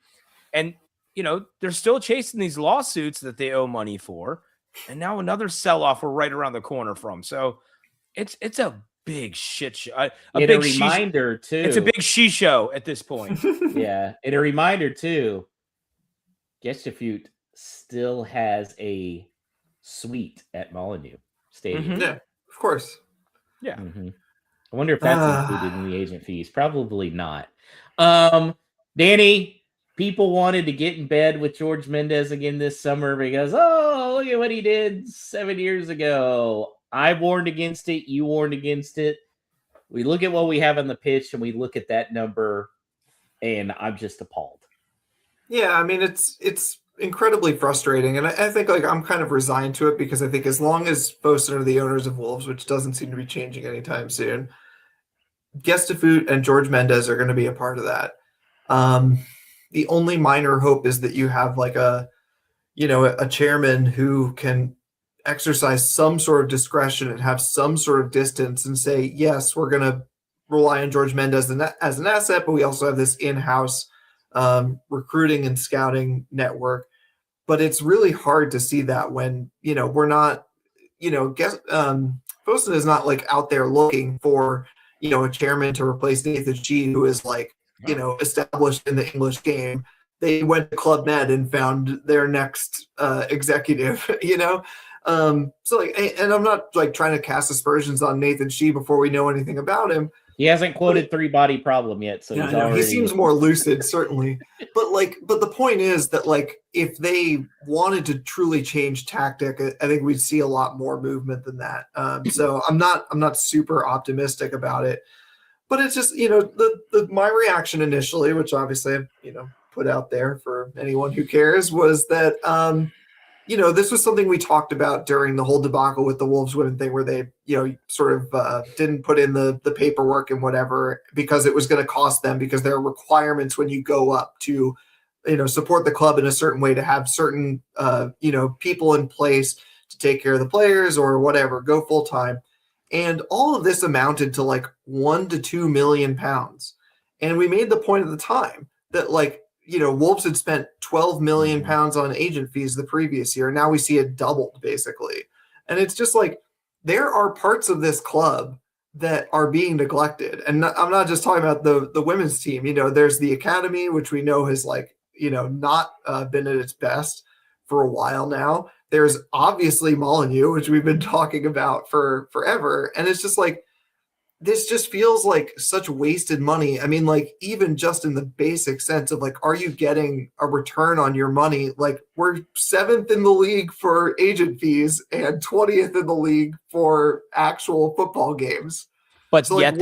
And, you know, they're still chasing these lawsuits that they owe money for. And now another sell-off we're right around the corner from. So it's a big shit show. And a reminder, too. It's a big she show at this point. Yeah. And a reminder, too. Justifoot still has a suite at Molineux Stadium. Mm-hmm. Yeah, of course. Yeah. Mm-hmm. I wonder if that's included in the agent fees. Probably not. Danny, people wanted to get in bed with George Mendez again this summer because, oh, look at what he did 7 years ago. I warned against it. You warned against it. We look at what we have on the pitch and we look at that number, and I'm just appalled. Yeah, I mean, it's incredibly frustrating, and I think like I'm kind of resigned to it because I think as long as Fosun are the owners of Wolves, which doesn't seem to be changing anytime soon, Justifoot and George Mendez are going to be a part of that. The only minor hope is that you have like a chairman who can exercise some sort of discretion and have some sort of distance and say, yes, we're going to rely on George Mendez as an asset, but we also have this in-house recruiting and scouting network. But it's really hard to see that when, we're not, Fosun is not like out there looking for, a chairman to replace Nathan Shee, who is like, established in the English game. They went to Club Med and found their next executive, So like, and I'm not like trying to cast aspersions on Nathan Shee before we know anything about him. He hasn't quoted Three Body Problem yet, so he seems more lucid, certainly. But the point is that like if they wanted to truly change tactic, I think we'd see a lot more movement than that. So I'm not super optimistic about it. But it's just my reaction initially, which obviously I've put out there for anyone who cares, was that this was something we talked about during the whole debacle with the Wolves women thing where they, sort of didn't put in the paperwork and whatever because it was going to cost them because there are requirements when you go up to, support the club in a certain way to have certain, people in place to take care of the players or whatever, go full time. And all of this amounted to like £1 to £2 million. And we made the point at the time that like, Wolves had spent £12 million on agent fees the previous year. Now we see it doubled basically. And it's just like, there are parts of this club that are being neglected. And I'm not just talking about the women's team, there's the academy, which we know has like, not been at its best for a while now. There's obviously Molineux, which we've been talking about for forever. And it's just like, this just feels like such wasted money. I mean, like even just in the basic sense of like, are you getting a return on your money? Like we're 7th in the league for agent fees and 20th in the league for actual football games. But so yet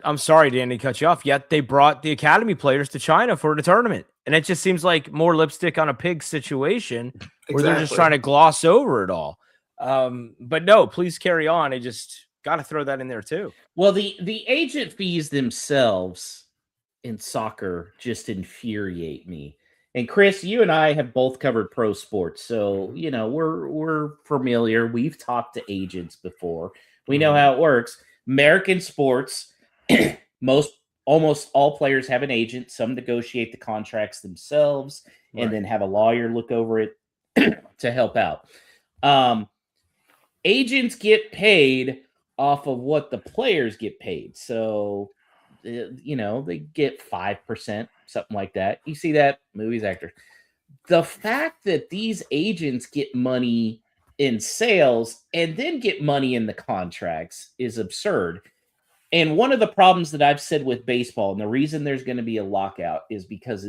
I'm sorry, Danny, to cut you off. Yet they brought the academy players to China for the tournament. And it just seems like more lipstick on a pig situation where they're just trying to gloss over it all. But no, please carry on. I just got to throw that in there too. Well, the agent fees themselves in soccer just infuriate me. And Chris, you and I have both covered pro sports, so we're familiar. We've talked to agents before. We know how it works. American sports, Almost all players have an agent. Some negotiate the contracts themselves and then have a lawyer look over it to help out. Agents get paid off of what the players get paid. So, they get 5%, something like that. You see that, movies, actors. The fact that these agents get money in sales and then get money in the contracts is absurd. And one of the problems that I've said with baseball, and the reason there's going to be a lockout, is because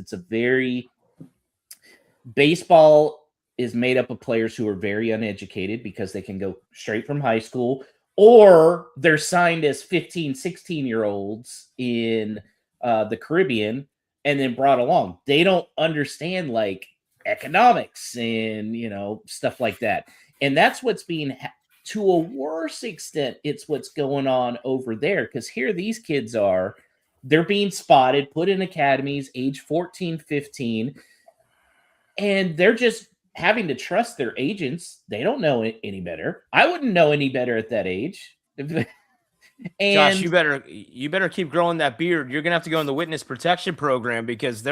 baseball is made up of players who are very uneducated because they can go straight from high school, or they're signed as 15, 16-year-olds in the Caribbean and then brought along. They don't understand like economics and, stuff like that. And that's what's being to a worse extent, it's what's going on over there. Because here these kids they're being spotted, put in academies, age 14, 15, and they're just having to trust their agents. They don't know any better. I wouldn't know any better at that age. And Josh, you better keep growing that beard. You're gonna have to go in the witness protection program because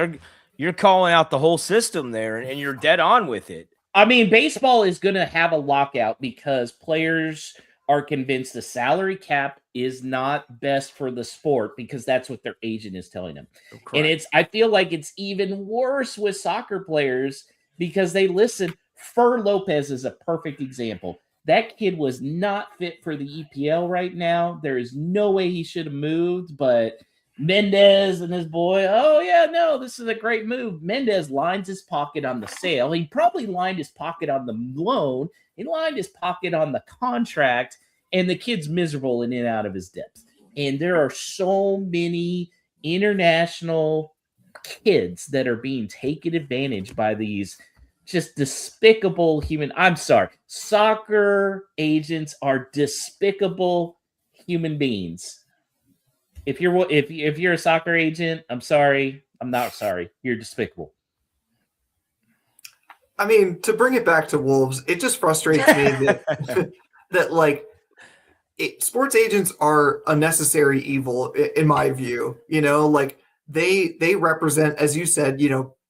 you're calling out the whole system there, and you're dead on with it. I mean, baseball is going to have a lockout because players are convinced the salary cap is not best for the sport because that's what their agent is telling them. Correct. And I feel like it's even worse with soccer players because they listen. Fer Lopez is a perfect example. That kid was not fit for the EPL right now. There is no way he should have moved, but Mendez and his boy, oh yeah, no, this is a great move. Mendez lines his pocket on the sale. He probably lined his pocket on the loan. He lined his pocket on the contract, and the kid's miserable and in and out of his depth. And there are so many international kids that are being taken advantage by these just despicable I'm sorry. Soccer agents are despicable human beings. If you're a soccer agent, I'm sorry. I'm not sorry. You're despicable. I mean, to bring it back to Wolves, it just frustrates me that sports agents are a necessary evil in my view. They represent, as you said,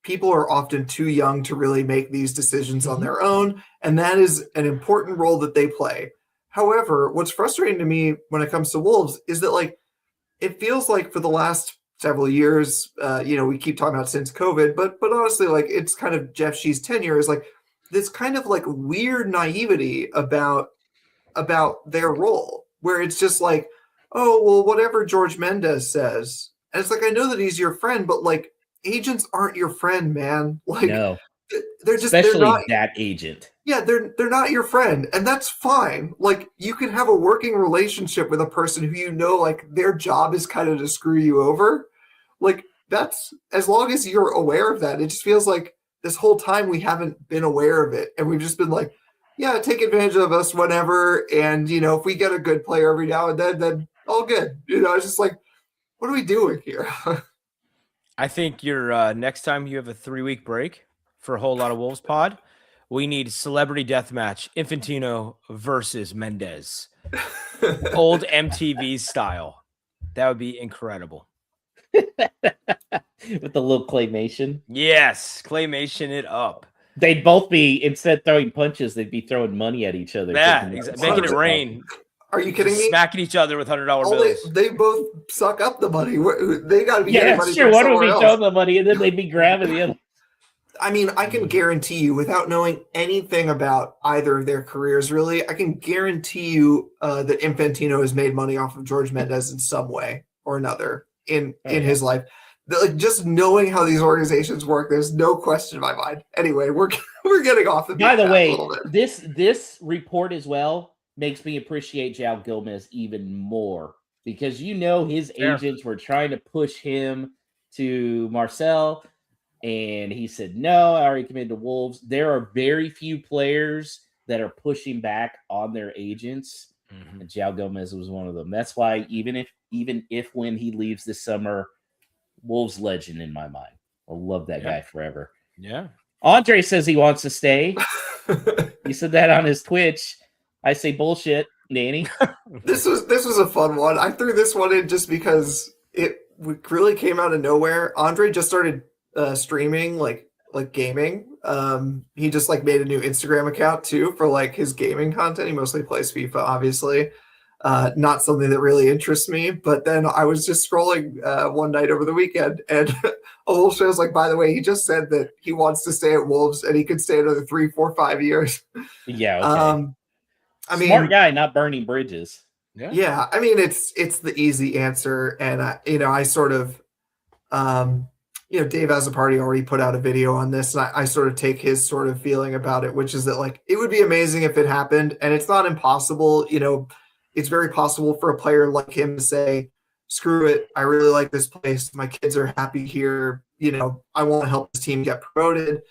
people are often too young to really make these decisions on their own, and that is an important role that they play. However, what's frustrating to me when it comes to Wolves is that it feels like for the last several years, we keep talking about since COVID, but honestly, it's kind of Jeff Shee's tenure is this kind of weird naivety about their role, where it's just oh, well, whatever George Mendez says. And it's I know that he's your friend, but agents aren't your friend, man. No. They're just especially they're not, that agent. Yeah, they're not your friend, and that's fine. You can have a working relationship with a person who their job is kind of to screw you over. That's as long as you're aware of that. It just feels like this whole time we haven't been aware of it, and we've just been yeah, take advantage of us whenever, and if we get a good player every now and then all good. It's just what are we doing here? I think your next time you have a 3-week break for a whole lot of Wolves pod, we need celebrity deathmatch, Infantino versus Mendez. Old MTV style. That would be incredible. With the little claymation. Yes, claymation it up. They'd both be, instead of throwing punches, they'd be throwing money at each other. Yeah, making it rain. Are you kidding me? Smacking each other with $100 bills. They both suck up the money. They got to be getting money. Sure. One would be throwing the money, and then they'd be grabbing the other. I mean, I can guarantee you, without knowing anything about either of their careers, really, I can guarantee you that Infantino has made money off of George Mendez in some way or another in his life. Just knowing how these organizations work, there's no question in my mind. Anyway, we're getting off the. By the way, this report as well makes me appreciate João Gomez even more because his agents were trying to push him to Marcel. And he said, no, I already committed to Wolves. There are very few players that are pushing back on their agents. Mm-hmm. And João Gomez was one of them. That's why even if when he leaves this summer, Wolves legend in my mind. I'll love that guy forever. Yeah. Andre says he wants to stay. He said that on his Twitch. I say bullshit. Danny? This was a fun one. I threw this one in just because it really came out of nowhere. Andre just started streaming like gaming. He just like made a new Instagram account too for like his gaming content. He mostly plays FIFA, obviously. Not something that really interests me. But then I was just scrolling one night over the weekend, and a whole show's like, by the way, he just said that he wants to stay at Wolves and he could stay another 3, 4, 5 years. Yeah, okay. I Smart mean, guy, not burning bridges. yeah. I mean, it's the easy answer, and I sort of, Dave Azzopardi already put out a video on this, and I sort of take his sort of feeling about it, which is that like it would be amazing if it happened, and it's not impossible. It's very possible for a player like him to say, "Screw it, I really like this place. My kids are happy here. I want to help this team get promoted."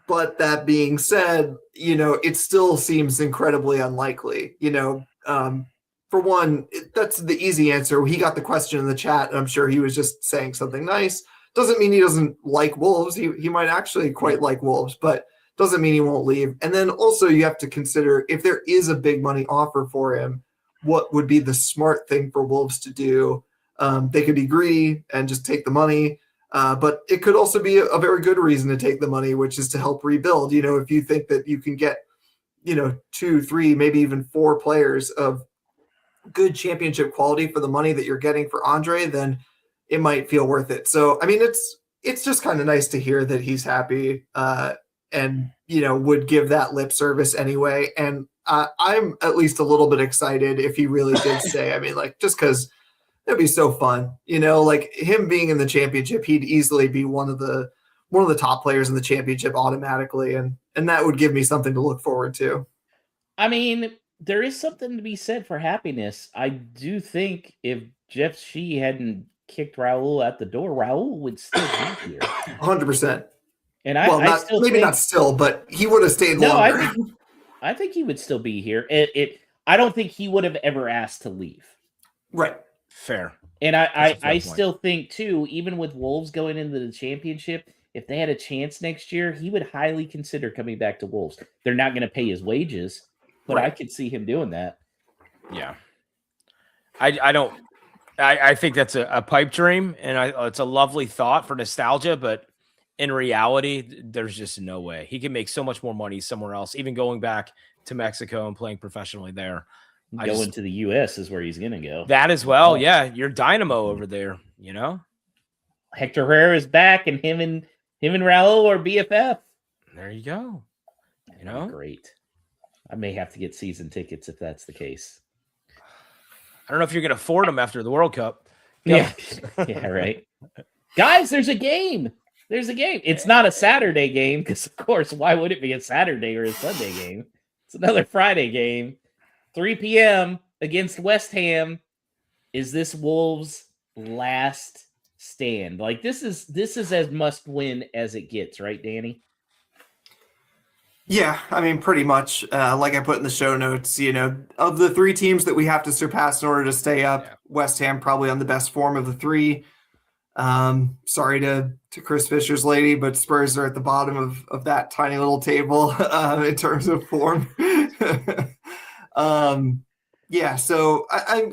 But that being said, it still seems incredibly unlikely. For one, that's the easy answer. He got the question in the chat, and I'm sure he was just saying something nice. Doesn't mean he doesn't like Wolves. He might actually quite like Wolves, but doesn't mean he won't leave. And then also you have to consider if there is a big money offer for him, what would be the smart thing for Wolves to do? They could be greedy and just take the money. But it could also be a very good reason to take the money, which is to help rebuild. If you think that you can get, 2, 3, maybe even 4 players of good championship quality for the money that you're getting for Andre, then it might feel worth it. So, I mean, it's just kind of nice to hear that he's happy and, would give that lip service anyway. And I'm at least a little bit excited if he really did say, I mean, like, just because that'd be so fun, like him being in the championship, he'd easily be one of the top players in the championship automatically. And that would give me something to look forward to. I mean, there is something to be said for happiness. I do think if Jeff Shee hadn't kicked Raul out the door, Raul would still be here. 100%. And I still maybe think, not still, but he would have stayed longer. I think he would still be here. I don't think he would have ever asked to leave. Right. Fair. And I still think too, even with Wolves going into the championship, if they had a chance next year, he would highly consider coming back to Wolves. They're not going to pay his wages, but right. I could see him doing that. Yeah. I think that's a pipe dream, and it's a lovely thought for nostalgia, but in reality, there's just no way. He can make so much more money somewhere else, even going back to Mexico and playing professionally there. Going to the U.S. is where he's going to go. That as well, yeah. You're dynamo over there, Hector Herrera is back, and him and Raul are BFF. There you go. Great. I may have to get season tickets if that's the case. I don't know if you're going to afford them after the World Cup. Yeah, yeah, right. Guys, there's a game. It's not a Saturday game because, of course, why would it be a Saturday or a Sunday game? It's another Friday game. 3 p.m. against West Ham. Is this Wolves' last stand? Like this is as must win as it gets, right, Danny? Yeah, I mean, pretty much. Like I put in the show notes, of the 3 teams that we have to surpass in order to stay up, West Ham probably on the best form of the 3. Sorry to Chris Fisher's lady, but Spurs are at the bottom of that tiny little table in terms of form. Yeah, so I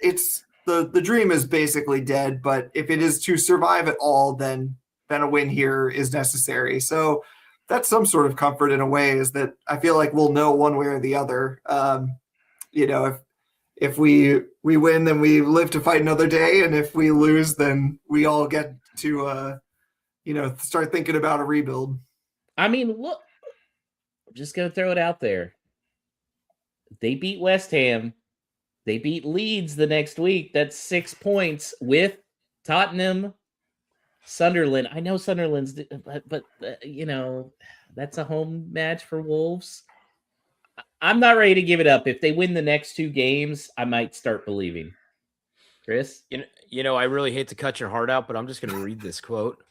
it's the dream is basically dead, but if it is to survive at all, then a win here is necessary. So that's some sort of comfort in a way, is that I feel like we'll know one way or the other. If we win, then we live to fight another day, and if we lose, then we all get to start thinking about a rebuild. I mean, look, I'm just gonna throw it out there. They beat West Ham. They beat Leeds the next week. That's 6 points with Tottenham, Sunderland. I know Sunderland's, but that's a home match for Wolves. I'm not ready to give it up. If they win the next 2 games, I might start believing. Chris? I really hate to cut your heart out, but I'm just going to read this quote.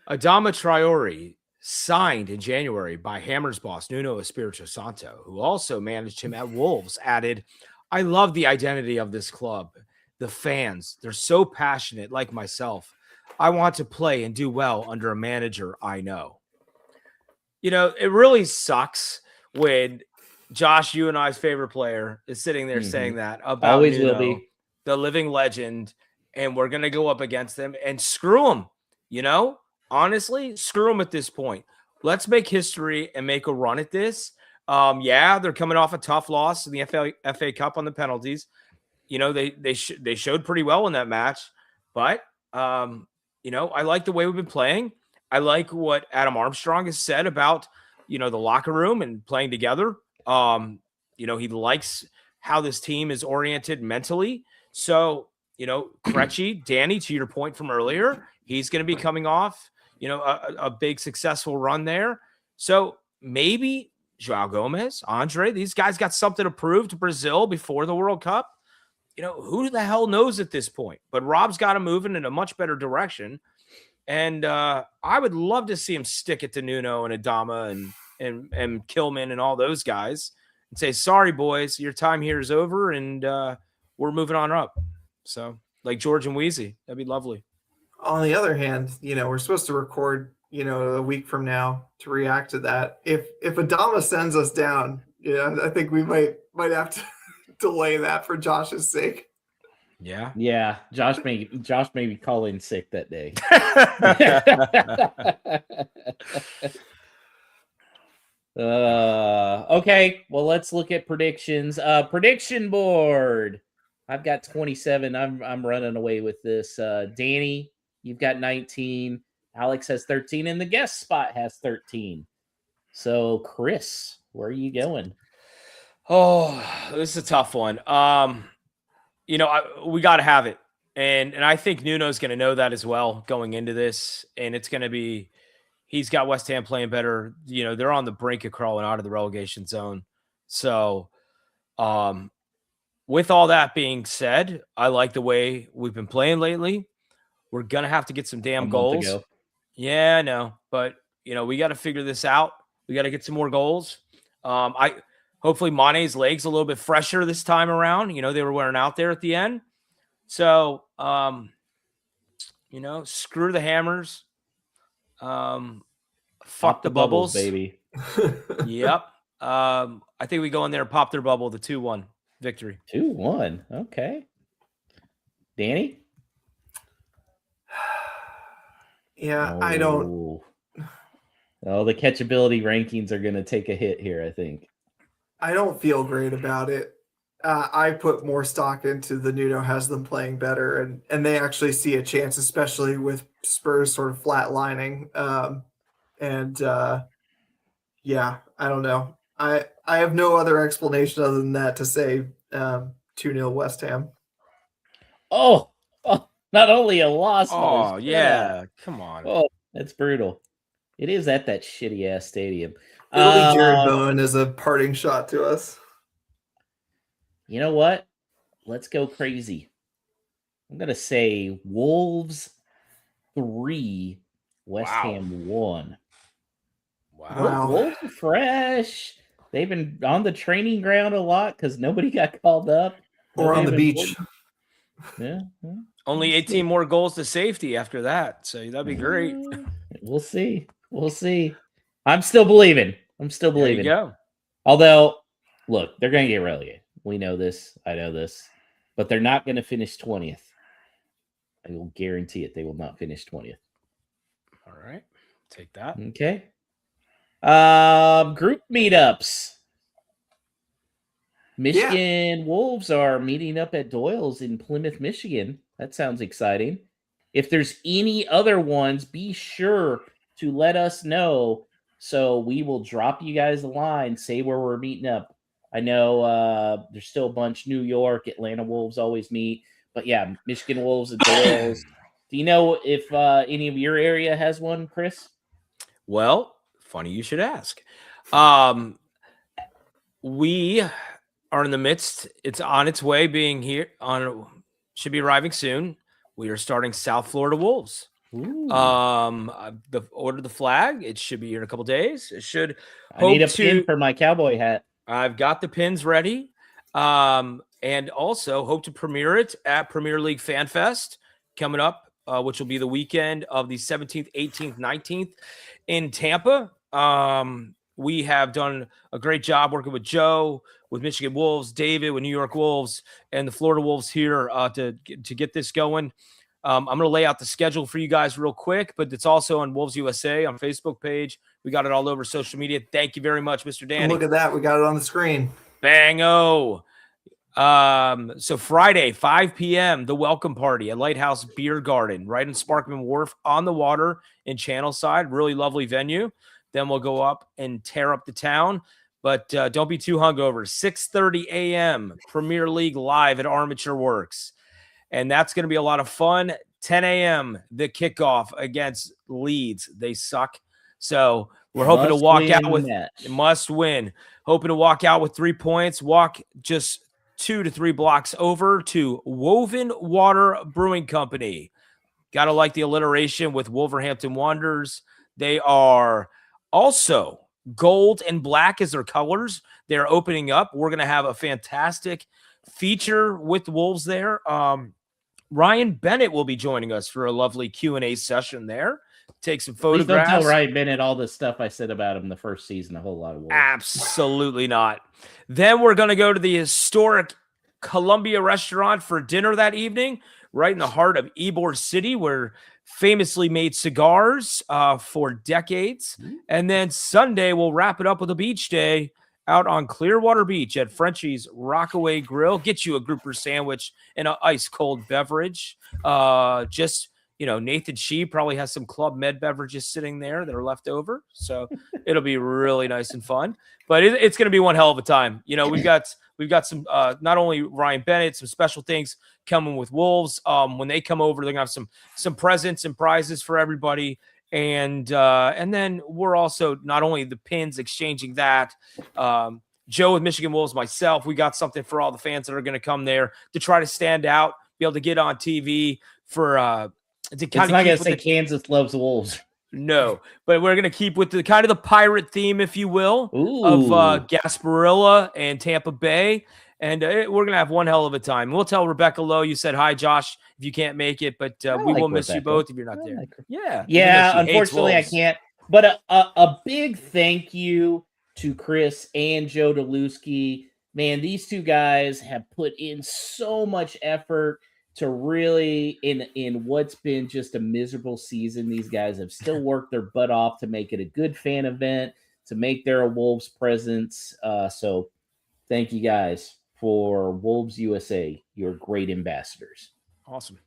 Adama Traore, signed in January by Hammer's boss, Nuno Espirito Santo, who also managed him at Wolves, added, "I love the identity of this club. The fans, they're so passionate like myself. I want to play and do well under a manager I know." It really sucks when Josh, you and I's favorite player, is sitting there saying that about Always Nuno, will be. the living legend, and we're going to go up against them and screw them. You know, honestly, screw them at this point. Let's make history and make a run at this. Yeah, they're coming off a tough loss in the FA Cup on the penalties. You know, they showed pretty well in that match, but you know, I like the way we've been playing. I like what Adam Armstrong has said about, you know, the locker room and playing together. You know, he likes how this team is oriented mentally. So, you know, Krejci, Danny, to your point from earlier, he's going to be coming off, you know, a big successful run there. So maybe Joao Gomez, Andre, these guys got something to prove to Brazil before the World Cup. You know, who the hell knows at this point? But Rob's got him moving in a much better direction. And I would love to see him stick it to Nuno and Adama and Kilman and all those guys and say, sorry, boys, your time here is over, and we're moving on up. So, like George and Wheezy, that'd be lovely. On the other hand, you know, we're supposed to record, you know, a week from now to react to that. If Adama sends us down, you know, I think we might have to delay that for Josh's sake. Yeah. Yeah. Josh may be calling sick that day. Okay. Well, let's look at predictions. Prediction board. I've got 27. I'm running away with this. Danny, you've got 19. Alex has 13, and the guest spot has 13. So, Chris, where are you going? Oh, this is a tough one. You know, we got to have it. And I think Nuno's going to know that as well going into this. And it's going to be, he's got West Ham playing better. You know, they're on the brink of crawling out of the relegation zone. So, with all that being said, I like the way we've been playing lately. We're going to have to get some damn goals. Yeah, I know. But, you know, we got to figure this out. We got to get some more goals. Hopefully Mane's leg's a little bit fresher this time around. You know, they were wearing out there at the end. So, you know, screw the hammers. Fuck the bubbles, baby. Yep. I think we go in there and pop their bubble, the 2-1 victory. 2-1. Okay. Danny? Yeah, I don't. Oh, the catchability rankings are going to take a hit here, I think. I don't feel great about it. I put more stock into the Nuno has them playing better, and they actually see a chance, especially with Spurs sort of flatlining. Yeah, I don't know. I have no other explanation other than that to say 2-0 West Ham. Oh, not only a loss. Oh, yeah. Come on. Oh, that's brutal. It is at that shitty ass stadium. It'll be Jared Bowen as a parting shot to us. You know what? Let's go crazy. I'm going to say Wolves 3, West Ham 1. Wow. Wolves are fresh. They've been on the training ground a lot because nobody got called up. Or on the beach. Yeah. Only 18 more goals to safety after that. So that'd be great. We'll see. I'm still believing. There you go. Although, look, they're going to get relegated. We know this. I know this. But they're not going to finish 20th. I will guarantee it. They will not finish 20th. All right. Take that. Okay. Group meetups. Michigan Wolves are meeting up at Doyle's in Plymouth, Michigan. That sounds exciting. If there's any other ones, be sure to let us know so we will drop you guys a line, say where we're meeting up. I know there's still a bunch. New York, Atlanta Wolves always meet. But yeah, Michigan Wolves at Doyle's. Do you know if any of your area has one, Chris? Well, funny you should ask. We are in the midst. It's on its way being here. Should be arriving soon. We are starting South Florida Wolves. Ordered the flag. It should be here in a couple days. It should. I need a pin for my cowboy hat. I've got the pins ready. And also hope to premiere it at Premier League Fan Fest coming up, which will be the weekend of the 17th, 18th, 19th in Tampa. We have done a great job working with Joe, with Michigan Wolves, David, with New York Wolves, and the Florida Wolves here to get this going. I'm going to lay out the schedule for you guys real quick, but it's also on Wolves USA on Facebook page. We got it all over social media. Thank you very much, Mr. Danny. And look at that. We got it on the screen. Bango. So Friday, 5 p.m., the welcome party at Lighthouse Beer Garden, right in Sparkman Wharf on the water in Channelside. Really lovely venue. Then we'll go up and tear up the town. But don't be too hungover. 6:30 a.m., Premier League live at Armature Works. And that's going to be a lot of fun. 10 a.m., the kickoff against Leeds. They suck. So we're hoping to walk out with must win. Hoping to walk out with 3 points. Walk just 2 to 3 blocks over to Woven Water Brewing Company. Got to like the alliteration with Wolverhampton Wanderers. They are also gold and black as their colors. They're opening up. We're going to have a fantastic feature with Wolves there. Ryan Bennett will be joining us for a lovely Q&A session there. Take some photographs. Please don't tell Ryan Bennett all the stuff I said about him the first season, a whole lot of Wolves. Absolutely not. Then we're going to go to the historic Columbia restaurant for dinner that evening, right in the heart of Ybor City, where famously made cigars for decades. And then Sunday, we'll wrap it up with a beach day out on Clearwater Beach at Frenchie's Rockaway Grill. Get you a grouper sandwich and an ice cold beverage. Nathan Shee probably has some Club Med beverages sitting there that are left over. So it'll be really nice and fun. But it's going to be one hell of a time. We've got some not only Ryan Bennett, some special things coming with Wolves. When they come over, they're going to have some presents and prizes for everybody. And then we're also not only the pins exchanging that. Joe with Michigan Wolves, myself, we got something for all the fans that are going to come there to try to stand out, be able to get on TV for it's not going to say Kansas loves Wolves. No, but we're going to keep with the kind of the pirate theme, if you will, of Gasparilla and Tampa Bay. And we're going to have one hell of a time. We'll tell Rebecca Lowe you said hi, Josh, if you can't make it, but we will miss you both if you're not there. Yeah, unfortunately I can't. But a big thank you to Chris and Joe Deluski. Man, these two guys have put in so much effort to really, in what's been just a miserable season, these guys have still worked their butt off to make it a good fan event, to make their Wolves presence. So thank you guys for Wolves USA. You're great ambassadors. Awesome.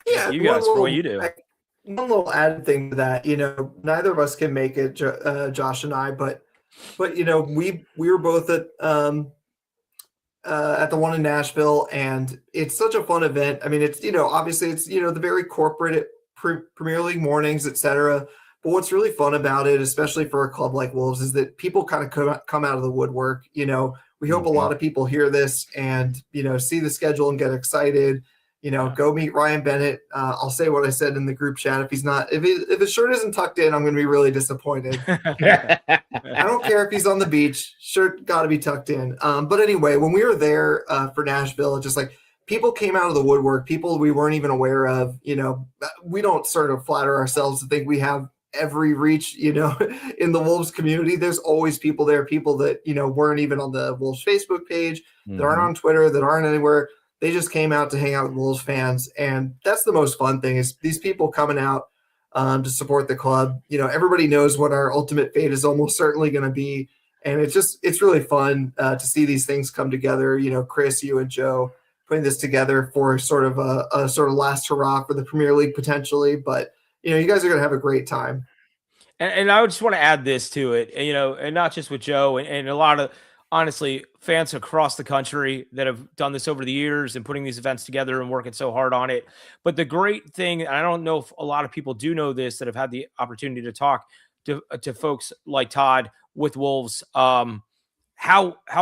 Yeah, you guys for what you do. One little added thing to that, neither of us can make it, Josh and I, but we were both at the one in Nashville, and it's such a fun event. I mean, it's, obviously it's, the very corporate Premier League mornings, etc. But what's really fun about it, especially for a club like Wolves, is that people kind of come out of the woodwork. We hope a lot of people hear this and, see the schedule and get excited. Go meet Ryan Bennett. I'll say what I said in the group chat. If his shirt isn't tucked in, I'm going to be really disappointed. I don't care if he's on the beach. Shirt got to be tucked in. But anyway, when we were there for Nashville, just like people came out of the woodwork, people we weren't even aware of. We don't sort of flatter ourselves to think we have every reach, in the Wolves community. There's always people there, people that, weren't even on the Wolves Facebook page, that aren't on Twitter, that aren't anywhere. They just came out to hang out with Wolves fans. And that's the most fun thing, is these people coming out to support the club. Everybody knows what our ultimate fate is almost certainly going to be. And it's really fun to see these things come together. Chris, you and Joe putting this together for sort of a sort of last hurrah for the Premier League potentially. But, you guys are going to have a great time. And I just want to add this to it, and not just with Joe and a lot of, honestly, fans across the country that have done this over the years and putting these events together and working so hard on it. But the great thing, and I don't know if a lot of people do know this that have had the opportunity to talk to folks like Todd with Wolves, how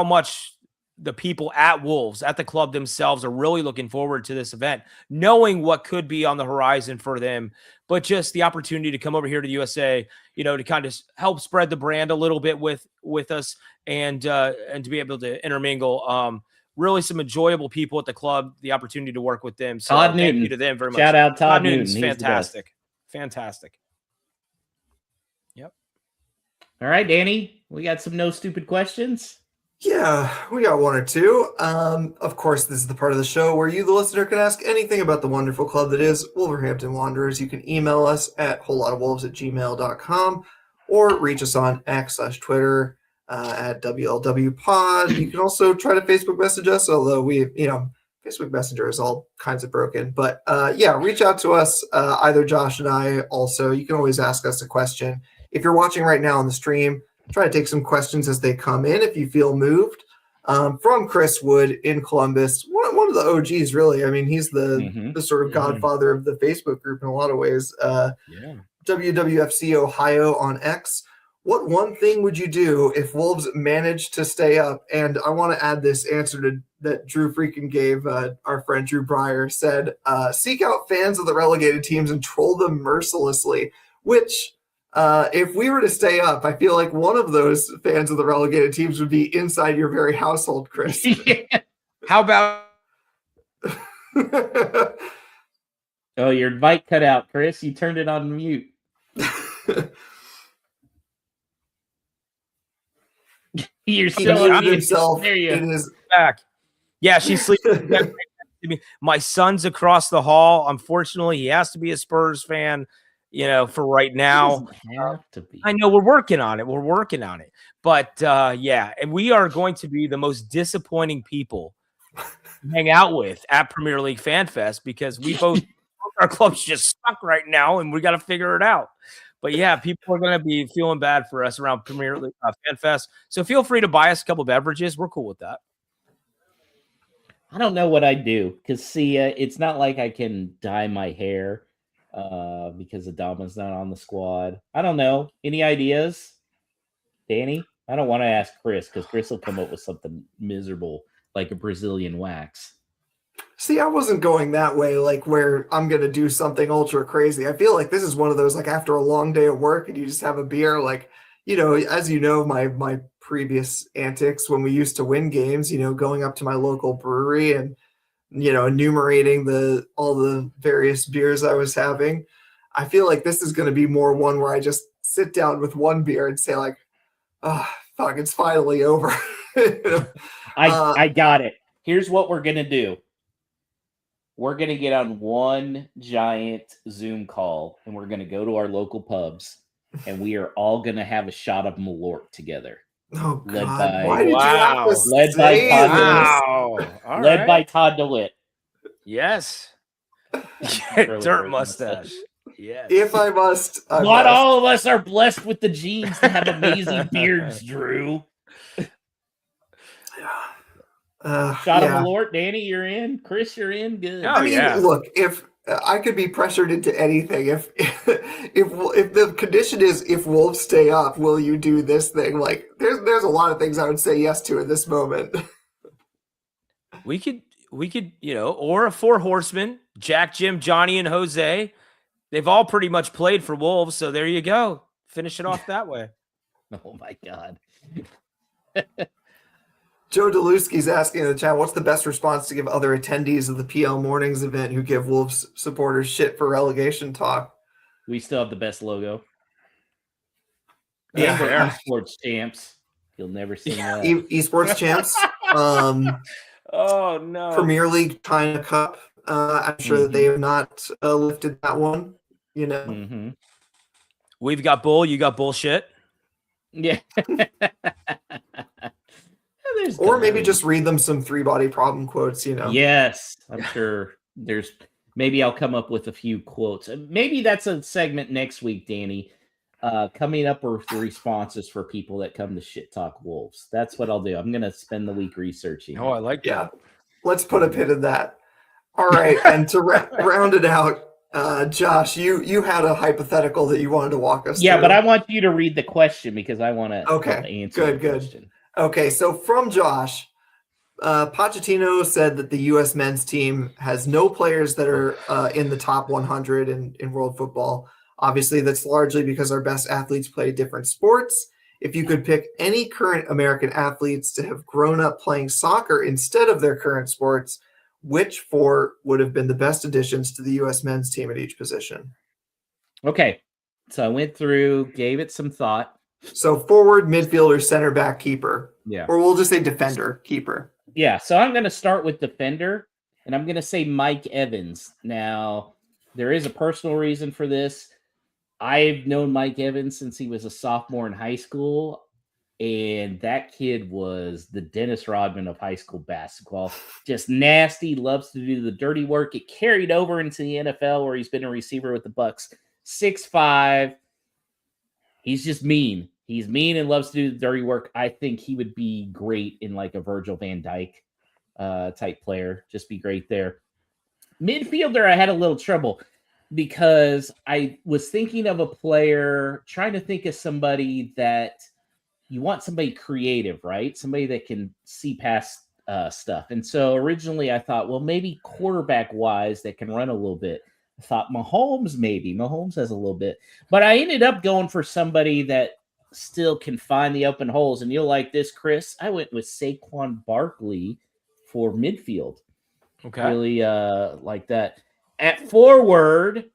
much the people at Wolves, at the club themselves, are really looking forward to this event, knowing what could be on the horizon for them, but just the opportunity to come over here to USA, to kind of help spread the brand a little bit with us and to be able to intermingle. Really some enjoyable people at the club, the opportunity to work with them. So Todd Newton. Thank you to them very much. Shout out Todd Newton. Newton's fantastic. Fantastic. Yep. All right, Danny, we got some no stupid questions. Yeah, we got one or two. Of course, this is the part of the show where you, the listener, can ask anything about the wonderful club that is Wolverhampton Wanderers. You can email us at wholelotofwolves@gmail.com or reach us on X/Twitter at WLWpod. You can also try to Facebook message us, although Facebook Messenger is all kinds of broken. But yeah, reach out to us, either Josh and I also. You can always ask us a question. If you're watching right now on the stream, try to take some questions as they come in if you feel moved. From Chris Wood in Columbus, one of the OGs, really. I mean, he's the sort of godfather of the Facebook group in a lot of ways. WWFC Ohio on X. What one thing would you do if Wolves managed to stay up? And I want to add this answer that Drew freaking gave. Our friend Drew Breyer said, seek out fans of the relegated teams and troll them mercilessly, which... if we were to stay up, I feel like one of those fans of the relegated teams would be inside your very household, Chris. Yeah. How about? Oh, your mic cut out, Chris. You turned it on mute. You're showing himself in his back. Yeah, she's sleeping. My son's across the hall. Unfortunately, he has to be a Spurs fan. For right now. Have to be. I know we're working on it. But yeah, and we are going to be the most disappointing people to hang out with at Premier League Fan Fest because we both our club's just stuck right now and we got to figure it out. But yeah, people are going to be feeling bad for us around Premier League Fan Fest. So feel free to buy us a couple beverages. We're cool with that. I don't know what I'd do because see, it's not like I can dye my hair. Because Adama's not on the squad. I don't know. Any ideas, Danny? I don't want to ask Chris because Chris will come up with something miserable like a Brazilian wax. See, I wasn't going that way, like where I'm going to do something ultra crazy. I feel like this is one of those, like after a long day of work and you just have a beer, like, as you know, my previous antics when we used to win games, going up to my local brewery and enumerating all the various beers I was having. I feel like this is going to be more one where I just sit down with one beer and say like, oh, fuck, it's finally over. I got it. Here's what we're going to do. We're going to get on one giant Zoom call and we're going to go to our local pubs and we are all going to have a shot of Malort together. Oh, led God. by, why did you have to led say by Todd this? Wow. Led by Todd DeWitt. Yes. Really Dirt mustache. Yes. If I must. Not all of us are blessed with the genes to have amazing beards, Drew. Shot of Malort, Danny, you're in. Chris, you're in. Good. Oh, I mean, look, if I could be pressured into anything, if the condition is if Wolves stay up, will you do this thing? Like, there's a lot of things I would say yes to in this moment. We could, or a four horsemen, Jack, Jim, Johnny, and Jose. They've all pretty much played for Wolves, so there you go. Finish it off that way. Oh my God. Joe Deluski's asking in the chat, what's the best response to give other attendees of the PL Mornings event who give Wolves supporters shit for relegation talk? We still have the best logo. Yeah, we're esports champs. You'll never see that. Esports champs. Oh no! Premier League China Cup. I'm sure that they have not lifted that one. We've got bull. You got bullshit. Yeah. Or maybe just read them some three-body problem quotes, Yes, I'm sure maybe I'll come up with a few quotes. Maybe that's a segment next week, Danny. Coming up with responses for people that come to Shit Talk Wolves. That's what I'll do. I'm going to spend the week researching. Oh, I like that. Yeah. Let's put a pin in that. All right, and to round it out, Josh, you had a hypothetical that you wanted to walk us through. Yeah, but I want you to read the question because I want to answer the question. Okay, so from Josh, Pochettino said that the U.S. men's team has no players that are in the top 100 in world football. Obviously, that's largely because our best athletes play different sports. If you could pick any current American athletes to have grown up playing soccer instead of their current sports, which four would have been the best additions to the U.S. men's team at each position? Okay, so I went through, gave it some thought. So forward, midfielder, center back, keeper. Yeah. Or we'll just say defender, keeper. Yeah, so I'm going to start with defender, and I'm going to say Mike Evans. Now, there is a personal reason for this. I've known Mike Evans since he was a sophomore in high school, and that kid was the Dennis Rodman of high school basketball. Just nasty, loves to do the dirty work. It carried over into the NFL where he's been a receiver with the Bucks. 6'5". He's just mean. He's mean and loves to do the dirty work. I think he would be great in like a Virgil van Dijk type player. Just be great there. Midfielder, I had a little trouble because I was thinking of a player, trying to think of somebody that you want somebody creative, right? Somebody that can see past stuff. And so originally I thought, well, maybe quarterback wise that can run a little bit. I thought Mahomes, maybe. Mahomes has a little bit. But I ended up going for somebody that still can find the open holes. And you'll like this, Chris. I went with Saquon Barkley for midfield. Okay. Really like that. At forward,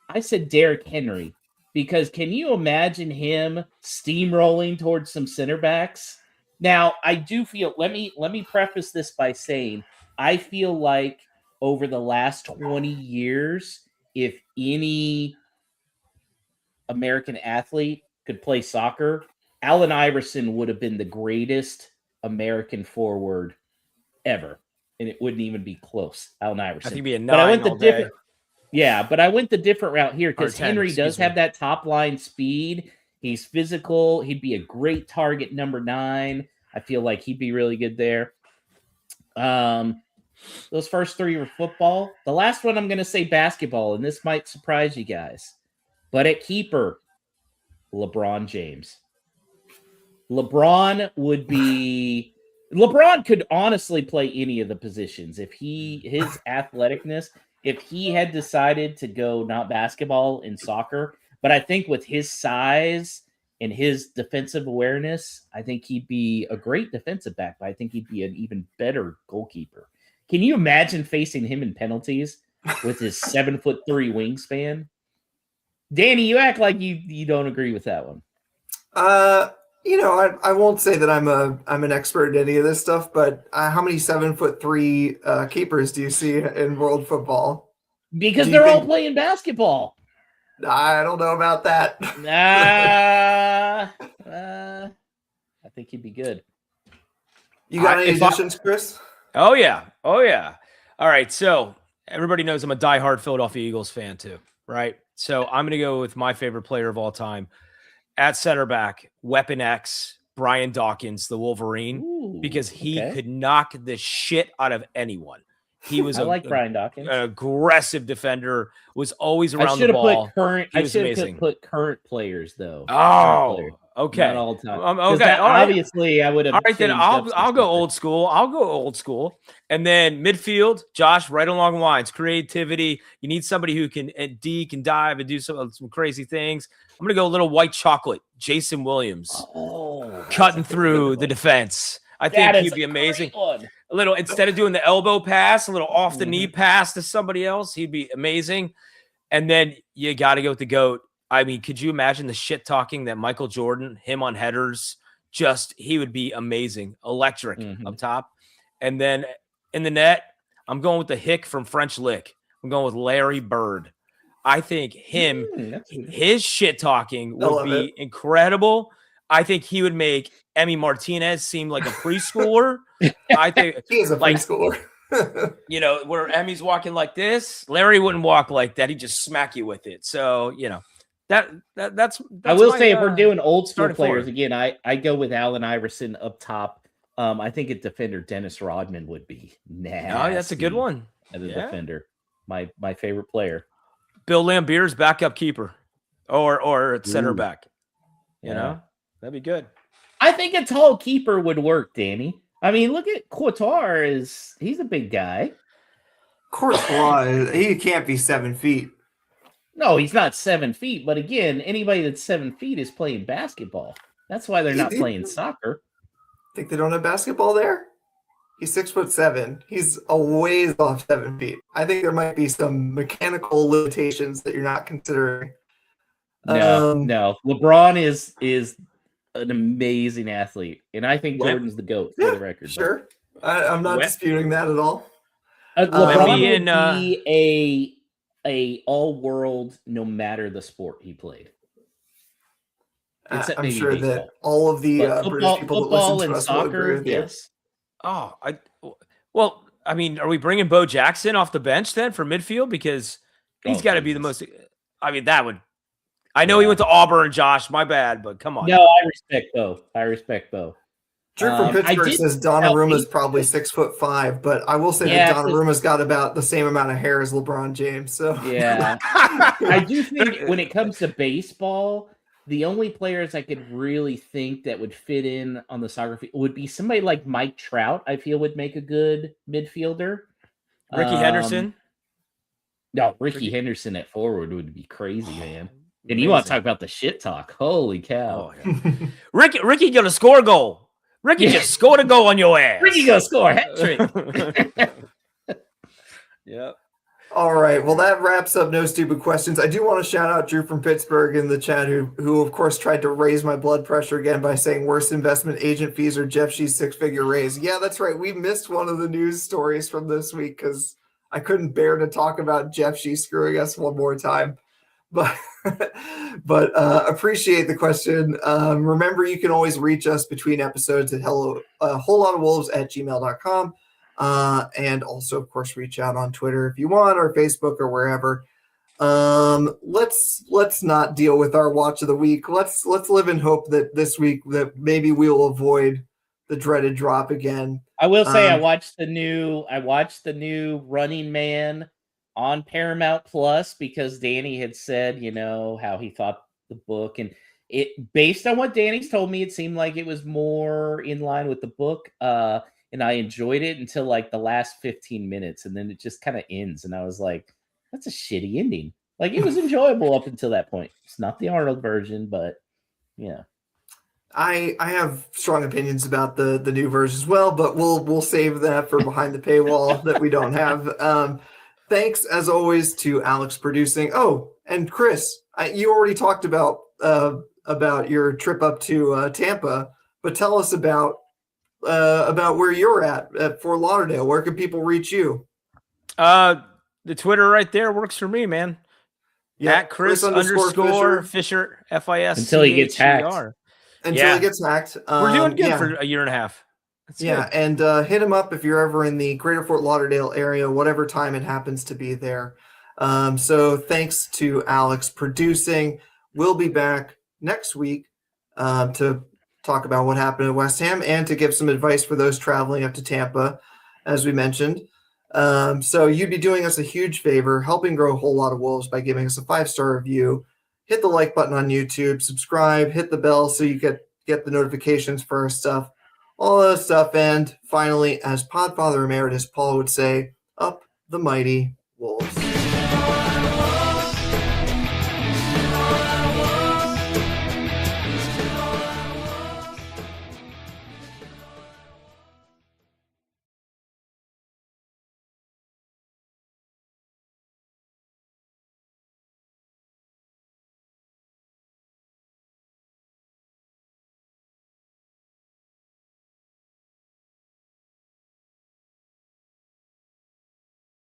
I said Derrick Henry. Because can you imagine him steamrolling towards some center backs? Now, I do feel, let me preface this by saying, I feel like over the last 20 years, if any American athlete could play soccer, Allen Iverson would have been the greatest American forward ever. And it wouldn't even be close. Allen Iverson. I think it'd be a 9 but I went the all day. different. Yeah, but I went the different route here because 10, Henry does have that top line speed. He's physical. He'd be a great target number 9. I feel like he'd be really good there. Those first 3 were football. The last one I'm going to say basketball, and this might surprise you guys. But at keeper, LeBron James. LeBron could honestly play any of the positions. If his athleticness, if he had decided to go not basketball and soccer, but I think with his size and his defensive awareness, I think he'd be a great defensive back, but I think he'd be an even better goalkeeper. Can you imagine facing him in penalties with his 7'3" wingspan? Danny, you act like you don't agree with that one. I won't say that I'm an expert in any of this stuff, but how many 7'3" keepers do you see in world football? Because they're all playing basketball. I don't know about that. I think he'd be good. You got any additions, Chris? Oh yeah. All right. So everybody knows I'm a diehard Philadelphia Eagles fan too, right? So I'm going to go with my favorite player of all time. At center back, Weapon X, Brian Dawkins, the Wolverine, because he could knock the shit out of anyone. He was Brian Dawkins. An aggressive defender, was always around the ball. I should have put current players, though. Oh, okay. Not all the time. Okay. Obviously, I would have. All right, then I'll go old school. And then midfield, Josh, right along the lines. Creativity. You need somebody who can deke and dive and do some crazy things. I'm going to go a little white chocolate. Jason Williams. Cutting through the defense. I think he'd be amazing. A little, instead of doing the elbow pass, a little off the knee pass to somebody else, he'd be amazing. And then you got to go with the GOAT. I mean, could you imagine the shit talking that Michael Jordan, him on headers, he would be amazing. Electric up top. And then in the net, I'm going with the hick from French Lick. I'm going with Larry Bird. I think his shit talking would be incredible. I think he would make Emmy Martinez seem like a preschooler. I think he is a preschooler. Where Emmy's walking like this, Larry wouldn't walk like that. He'd just smack you with it. So, that's I will say if we're doing old school players again, I go with Allen Iverson up top. I think a defender Dennis Rodman would be nasty. Oh, that's a good one. As a defender, my favorite player. Bill Lambier's backup keeper, or at center back. That'd be good. I think a tall keeper would work, Danny. I mean, look at Courtois. He's a big guy. Courtois, he can't be 7 feet. No, he's not 7 feet. But again, anybody that's 7 feet is playing basketball. That's why they're not playing soccer. Think they don't have basketball there? He's 6'7". He's a ways off 7 feet. I think there might be some mechanical limitations that you're not considering. No. LeBron is an amazing athlete, and I think Jordan's the GOAT for the record. Sure. I'm not When- disputing that at all. LeBron Wemby would be a all world no matter the sport he played. Except I'm maybe sure baseball. that all of the British people that listen to and us will agree soccer, with you. yes. Oh, well, I mean, are we bringing Bo Jackson off the bench then for midfield? Because he's got to be the most. I mean, that would. I know he went to Auburn, Josh. My bad, but come on. No, I respect Bo. Drew from Pittsburgh says Donnarumma's probably 6'5", but I will say that Donnarumma's got about the same amount of hair as LeBron James. So yeah, I do think when it comes to baseball, the only players I could really think that would fit in on the soccer field would be somebody like Mike Trout. I feel would make a good midfielder. Ricky Henderson. No, Ricky Henderson at forward would be crazy, man. And you want to talk about the shit talk? Holy cow! Oh, yeah. Ricky gonna score a goal. Ricky just scored a goal on your ass. Ricky gonna score a hat trick. Yep. All right. Well, that wraps up No Stupid Questions. I do want to shout out Drew from Pittsburgh in the chat, who of course tried to raise my blood pressure again by saying worst investment agent fees or Jeff Shee's six-figure raise. Yeah, that's right. We missed one of the news stories from this week because I couldn't bear to talk about Jeff Shee screwing us one more time. But appreciate the question. Remember, you can always reach us between episodes at wholelottofwolves@gmail.com. And also, of course, reach out on Twitter if you want, or Facebook, or wherever. Let's not deal with our watch of the week. Let's live in hope that this week that maybe we'll avoid the dreaded drop again. I will say I watched the new Running Man on Paramount Plus because Danny had said, how he thought the book, and it, based on what Danny's told me, it seemed like it was more in line with the book. And I enjoyed it until like the last 15 minutes, and then it just kind of ends. And I was like, that's a shitty ending. Like, it was enjoyable up until that point. It's not the Arnold version, but yeah. I have strong opinions about the new version as well, but we'll save that for behind the paywall that we don't have. Thanks as always to Alex producing. Oh, and Chris, you already talked about your trip up to Tampa, but tell us about where you're at Fort Lauderdale. Where can people reach you? The Twitter right there works for me, man. Yeah, at Chris_Fisher Fisher FIS until he gets hacked. Until he gets hacked. We're doing good for a year and a half. That's good. And hit him up if you're ever in the greater Fort Lauderdale area, whatever time it happens to be there. So thanks to Alex producing. We'll be back next week to talk about what happened at West Ham and to give some advice for those traveling up to Tampa, as we mentioned. So you'd be doing us a huge favor, helping grow a whole lot of wolves by giving us a 5-star review. Hit the like button on YouTube, subscribe, hit the bell so you get the notifications for our stuff, all that stuff. And finally, as Podfather Emeritus Paul would say, up the mighty wolves.